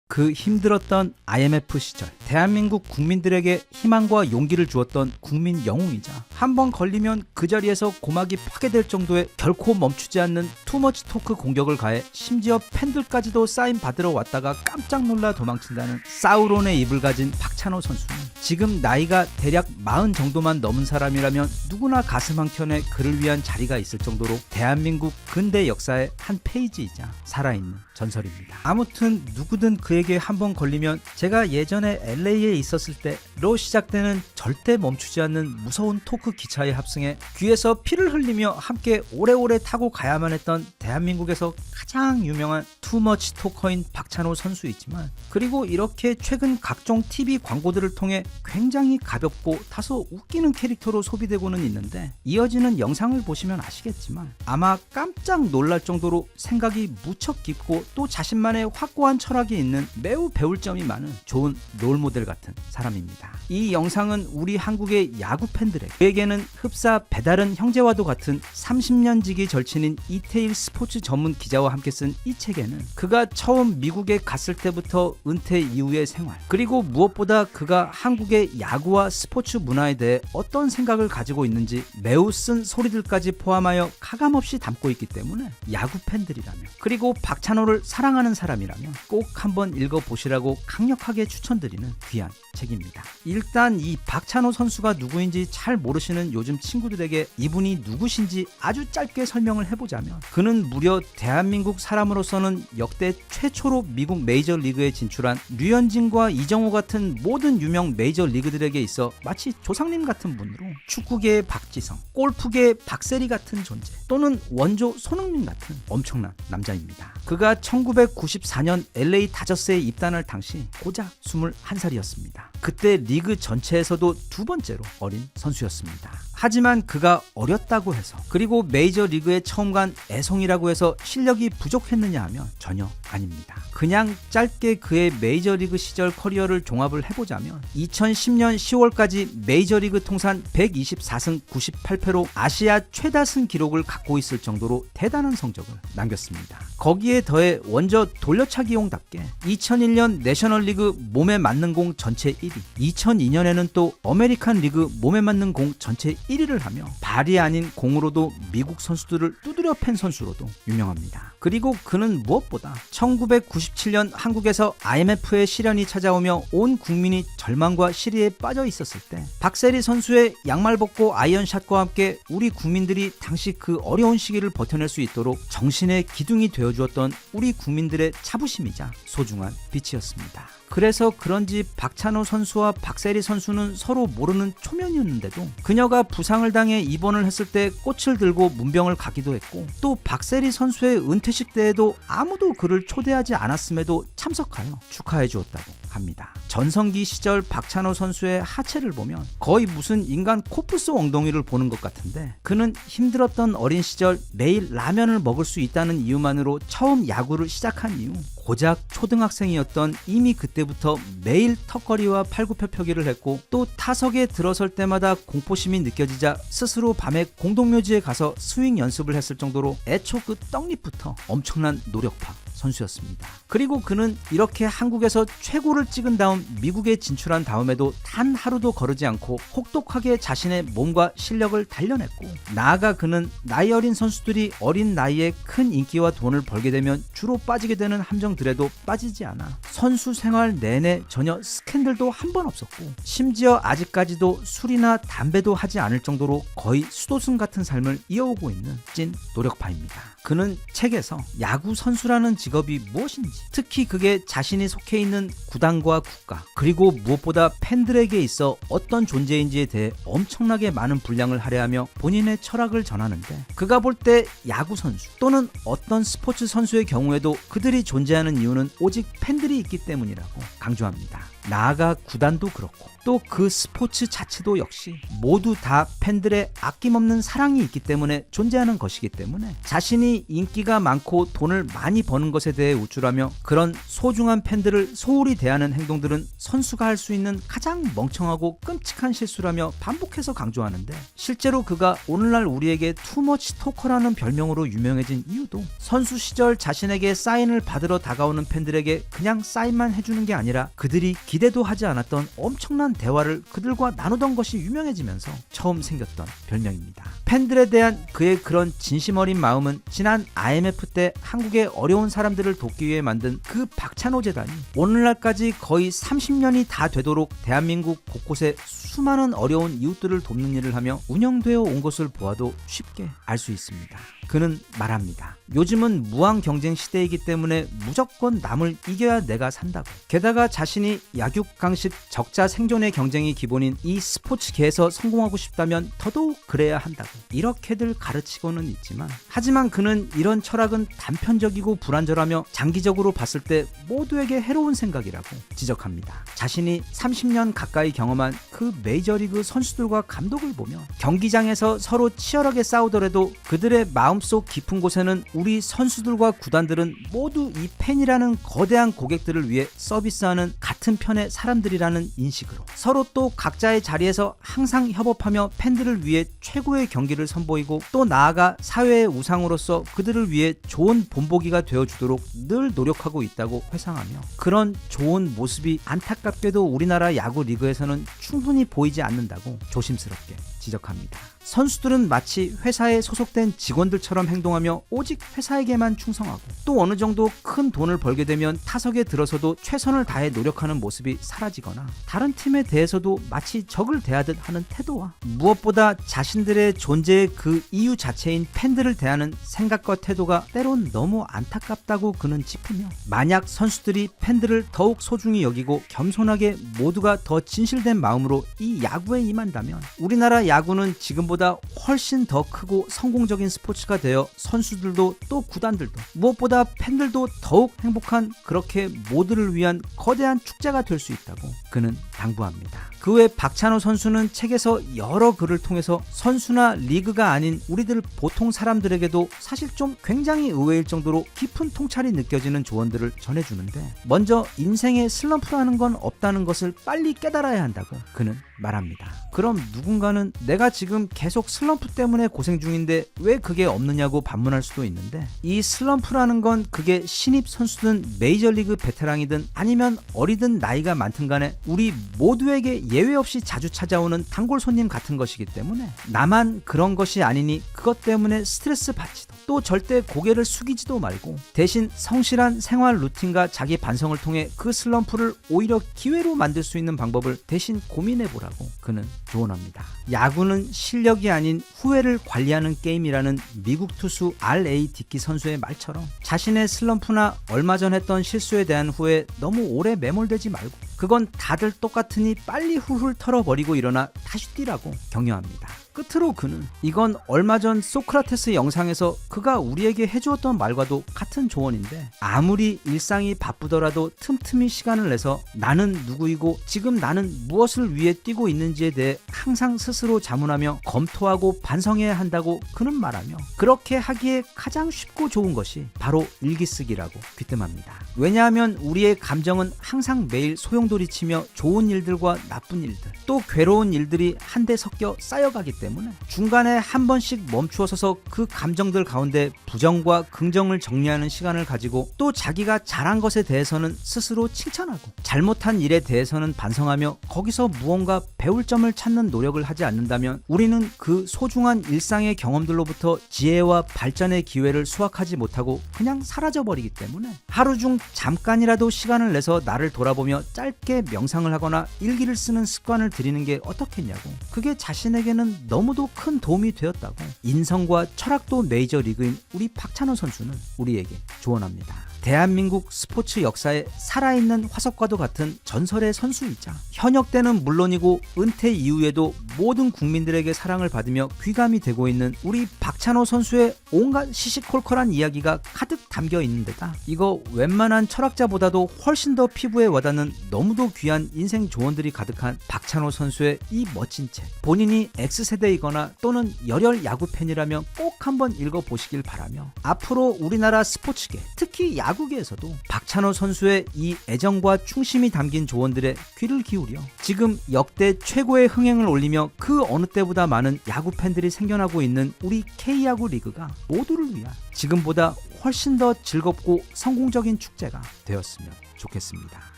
그 힘들었던 IMF 시절 대한민국 국민들에게 희망과 용기를 주었던 국민 영웅이자 한번 걸리면 그 자리에서 고막이 파괴될 정도의 결코 멈추지 않는 투머치 토크 공격을 가해 심지어 팬들까지도 사인 받으러 왔다가 깜짝 놀라 도망친다는 사우론의 입을 가진 박찬호 선수는 지금 나이가 대략 40 정도만 넘은 사람이라면 누구나 가슴 한켠에 그를 위한 자리가 있을 정도로 대한민국 근대 역사의 한 페이지이자 살아있는 전설입니다. 아무튼 누구든 그에게 한번 걸리면 제가 예전에 LA에 있었을 때로 시작되는 절대 멈추지 않는 무서운 토크 기차에 합승해 귀에서 피를 흘리며 함께 오래오래 타고 가야만 했던 대한민국에서 가장 유명한 투머치 토커인 박찬호 선수이지만, 그리고 이렇게 최근 각종 TV 광고들을 통해 굉장히 가볍고 다소 웃기는 캐릭터로 소비되고는 있는데, 이어지는 영상을 보시면 아시겠지만 아마 깜짝 놀랄 정도로 생각이 무척 깊고 또 자신만의 확고한 철학이 있는 매우 배울 점이 많은 좋은 롤모델 같은 사람입니다. 이 영상은 우리 한국의 야구 팬들에게, 그에게는 흡사 배다른 형제와도 같은 30년 지기 절친인 이태일 스포츠 전문 기자와 함께 쓴 이 책에는 그가 처음 미국에 갔을 때부터 은퇴 이후의 생활, 그리고 무엇보다 그가 한국의 야구와 스포츠 문화에 대해 어떤 생각을 가지고 있는지 매우 쓴 소리들까지 포함하여 가감없이 담고 있기 때문에 야구 팬들이라면, 그리고 박찬호를 사랑하는 사람이라면 꼭 한번 읽어보시라고 강력하게 추천드리는 귀한 책입니다. 일단 이 박찬호 선수가 누구인지 잘 모르시는 요즘 친구들에게 이분이 누구신지 아주 짧게 설명을 해보자면, 그는 무려 대한민국 사람으로서는 역대 최초로 미국 메이저리그에 진출한 류현진과 이정호 같은 모든 유명 메이저리그들에게 있어 마치 조상님 같은 분으로 축구계의 박지성, 골프계의 박세리 같은 존재, 또는 원조 손흥민 같은 엄청난 남자입니다. 그가 1994년 LA 다저스에 입단할 당시 고작 21살이었습니다. 그때 리그 전체에서도 두 번째로 어린 선수였습니다. 하지만 그가 어렸다고 해서, 그리고 메이저리그에 처음 간 애송이라고 해서 실력이 부족했느냐 하면 전혀 아닙니다. 그냥 짧게 그의 메이저리그 시절 커리어를 종합을 해보자면 2010년 10월까지 메이저리그 통산 124승 98패로 아시아 최다승 기록을 갖고 있을 정도로 대단한 성적을 남겼습니다. 거기에 더해 원저 돌려차기용답게 2001년 내셔널리그 몸에 맞는 공 전체 1위, 2002년에는 또 아메리칸 리그 몸에 맞는 공 전체 1위를 하며 발이 아닌 공으로도 미국 선수들을 두드려 팬 선수로도 유명합니다. 그리고 그는 무엇보다 1997년 한국에서 IMF의 시련이 찾아오며 온 국민이 절망과 시리에 빠져 있었을 때 박세리 선수의 양말 벗고 아이언샷과 함께 우리 국민들이 당시 그 어려운 시기를 버텨낼 수 있도록 정신의 기둥이 되어주었던 우리 국민들의 자부심이자 소중한 빛이었습니다. 그래서 그런지 박찬호 선수와 박세리 선수는 서로 모르는 초면이었는데도 그녀가 부상을 당해 입원을 했을 때 꽃을 들고 문병을 가기도 했고, 또 박세리 선수의 은퇴식 때에도 아무도 그를 초대하지 않았음에도 참석하여 축하해 주었다고 합니다. 전성기 시절 박찬호 선수의 하체를 보면 거의 무슨 인간 코뿔소 엉덩이를 보는 것 같은데, 그는 힘들었던 어린 시절 매일 라면을 먹을 수 있다는 이유만으로 처음 야구를 시작한 이후 고작 초등학생이었던 이미 그때부터 매일 턱걸이와 팔굽혀펴기를 했고, 또 타석에 들어설 때마다 공포심이 느껴지자 스스로 밤에 공동묘지에 가서 스윙 연습을 했을 정도로 애초 그 떡잎부터 엄청난 노력파 선수였습니다. 그리고 그는 이렇게 한국에서 최고를 찍은 다음 미국에 진출한 다음에도 단 하루도 거르지 않고 혹독하게 자신의 몸과 실력을 단련했고, 나아가 그는 나이 어린 선수들이 어린 나이에 큰 인기와 돈을 벌게 되면 주로 빠지게 되는 함정들에도 빠지지 않아 선수 생활 내내 전혀 스캔들도 한 번 없었고, 심지어 아직까지도 술이나 담배도 하지 않을 정도로 거의 수도승 같은 삶을 이어오고 있는 찐 노력파입니다. 그는 책에서 야구 선수라는 직업이 무엇인지, 특히 그게 자신이 속해 있는 구단과 국가, 그리고 무엇보다 팬들에게 있어 어떤 존재인지에 대해 엄청나게 많은 분량을 할애하며 본인의 철학을 전하는데, 그가 볼 때 야구 선수 또는 어떤 스포츠 선수의 경우에도 그들이 존재하는 이유는 오직 팬들이 있기 때문이라고 강조합니다. 나아가 구단도 그렇고 또 그 스포츠 자체도 역시 모두 다 팬들의 아낌없는 사랑이 있기 때문에 존재하는 것이기 때문에, 자신이 인기가 많고 돈을 많이 버는 것에 대해 우쭐하며 그런 소중한 팬들을 소홀히 대하는 행동들은 선수가 할 수 있는 가장 멍청하고 끔찍한 실수라며 반복해서 강조하는데, 실제로 그가 오늘날 우리에게 투머치 토커라는 별명으로 유명해진 이유도 선수 시절 자신에게 사인을 받으러 다가오는 팬들에게 그냥 사인만 해주는 게 아니라 그들이 기대도 하지 않았던 엄청난 대화를 그들과 나누던 것이 유명해지면서 처음 생겼던 별명입니다. 팬들에 대한 그의 그런 진심 어린 마음은 지난 IMF 때 한국의 어려운 사람들을 돕기 위해 만든 그 박찬호 재단이 오늘날까지 거의 30년이 다 되도록 대한민국 곳곳에 수많은 어려운 이웃들을 돕는 일을 하며 운영되어 온 것을 보아도 쉽게 알 수 있습니다. 그는 말합니다. 요즘은 무한 경쟁 시대이기 때문에 무조건 남을 이겨야 내가 산다고. 게다가 자신이 약육강식 적자 생존의 경쟁이 기본인 이 스포츠계에서 성공하고 싶다면 더더욱 그래야 한다고 이렇게들 가르치고는 있지만, 하지만 그는 이런 철학은 단편적이고 불완전하며 장기적으로 봤을 때 모두에게 해로운 생각이라고 지적합니다. 자신이 30년 가까이 경험한 그 메이저리그 선수들과 감독을 보며 경기장에서 서로 치열하게 싸우더라도 그들의 마음속 깊은 곳에는 우리 선수들과 구단들은 모두 이 팬이라는 거대한 고객들을 위해 서비스하는 같은 편의 사람들이라는 인식으로 서로 또 각자의 자리에서 항상 협업하며 팬들을 위해 최고의 경기를 선보이고, 또 나아가 사회의 우상으로서 그들을 위해 좋은 본보기가 되어주도록 늘 노력하고 있다고 회상하며, 그런 좋은 모습이 안타깝게도 우리나라 야구 리그에서는 충분히 보이지 않는다고 조심스럽게 지적합니다. 선수들은 마치 회사에 소속된 직원들처럼 행동하며 오직 회사에게만 충성하고, 또 어느 정도 큰 돈을 벌게 되면 타석에 들어서도 최선을 다해 노력하는 모습이 사라지거나, 다른 팀에 대해서도 마치 적을 대하듯 하는 태도와, 무엇보다 자신들의 존재의 그 이유 자체인 팬들을 대하는 생각과 태도가 때론 너무 안타깝다고 그는 짚으며, 만약 선수들이 팬들을 더욱 소중히 여기고 겸손하게 모두가 더 진실된 마음으로 이 야구에 임한다면 우리나라 야구는 지금보다 훨씬 더 크고 성공적인 스포츠가 되어 선수들도 또 구단들도 무엇보다 팬들도 더욱 행복한 그렇게 모두를 위한 거대한 축제가 될 수 있다고 그는 당부합니다. 그 외 박찬호 선수는 책에서 여러 글을 통해서 선수나 리그가 아닌 우리들 보통 사람들에게도 사실 좀 굉장히 의외일 정도로 깊은 통찰이 느껴지는 조언들을 전해주는데, 먼저 인생에 슬럼프라는 건 없다는 것을 빨리 깨달아야 한다고 그는 말합니다. 그럼 누군가는 내가 지금 계속 슬럼프 때문에 고생 중인데 왜 그게 없느냐고 반문할 수도 있는데, 이 슬럼프라는 건 그게 신입 선수든 메이저리그 베테랑이든 아니면 어리든 나이가 많든 간에 우리 모두에게 예외 없이 자주 찾아오는 단골 손님 같은 것이기 때문에 나만 그런 것이 아니니 그것 때문에 스트레스 받지도 또 절대 고개를 숙이지도 말고 대신 성실한 생활 루틴과 자기 반성을 통해 그 슬럼프를 오히려 기회로 만들 수 있는 방법을 대신 고민해 보라고 그는 조언합니다. 야구는 실력이 아닌 후회를 관리하는 게임이라는 미국 투수 R.A. 디키 선수의 말처럼 자신의 슬럼프나 얼마 전 했던 실수에 대한 후회에 너무 오래 매몰되지 말고 그건 다들 똑같으니 빨리 훌훌 털어버리고 일어나 다시 뛰라고 격려합니다. 끝으로 그는 이건 얼마 전 소크라테스 영상에서 그가 우리에게 해주었던 말과도 같은 조언인데, 아무리 일상이 바쁘더라도 틈틈이 시간을 내서 나는 누구이고 지금 나는 무엇을 위해 뛰고 있는지에 대해 항상 스스로 자문하며 검토하고 반성해야 한다고 그는 말하며, 그렇게 하기에 가장 쉽고 좋은 것이 바로 일기쓰기라고 귀뜸합니다. 왜냐하면 우리의 감정은 항상 매일 소용돌이치며 좋은 일들과 나쁜 일들 또 괴로운 일들이 한데 섞여 쌓여가기 때문에 중간에 한 번씩 멈추어 서서 그 감정들 가운데 부정과 긍정을 정리하는 시간을 가지고 또 자기가 잘한 것에 대해서는 스스로 칭찬하고 잘못한 일에 대해서는 반성하며 거기서 무언가 배울 점을 찾는 노력을 하지 않는다면 우리는 그 소중한 일상의 경험들로부터 지혜와 발전의 기회를 수확하지 못하고 그냥 사라져버리기 때문에 하루 중 잠깐이라도 시간을 내서 나를 돌아보며 짧게 명상을 하거나 일기를 쓰는 습관을 들이는 게 어떻겠냐고, 그게 자신에게는 너무도 큰 도움이 되었다고 인성과 철학도 메이저리그인 우리 박찬호 선수는 우리에게 조언합니다. 대한민국 스포츠 역사에 살아있는 화석과도 같은 전설의 선수이자 현역 때는 물론이고 은퇴 이후에도 모든 국민들에게 사랑을 받으며 귀감이 되고 있는 우리 박찬호 선수의 온갖 시시콜콜한 이야기가 가득 담겨 있는 데다 이거 웬만한 철학자보다도 훨씬 더 피부에 와닿는 너무도 귀한 인생 조언들이 가득한 박찬호 선수의 이 멋진 책, 본인이 X세대이거나 또는 열혈 야구 팬이라면 꼭 한번 읽어보시길 바라며, 앞으로 우리나라 스포츠계 특히 야구계에서도 박찬호 선수의 이 애정과 충심이 담긴 조언들에 귀를 기울여 지금 역대 최고의 흥행을 올리며 그 어느 때보다 많은 야구 팬들이 생겨나고 있는 우리 K야구 리그가 모두를 위한 지금보다 훨씬 더 즐겁고 성공적인 축제가 되었으면 좋겠습니다.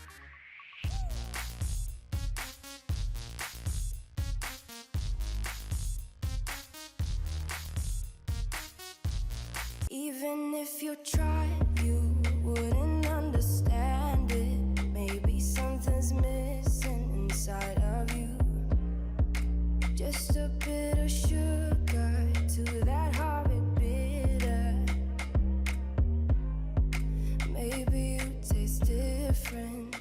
Even if you tried, you wouldn't understand it. Maybe something's missing inside of you. Just a bit of sugar.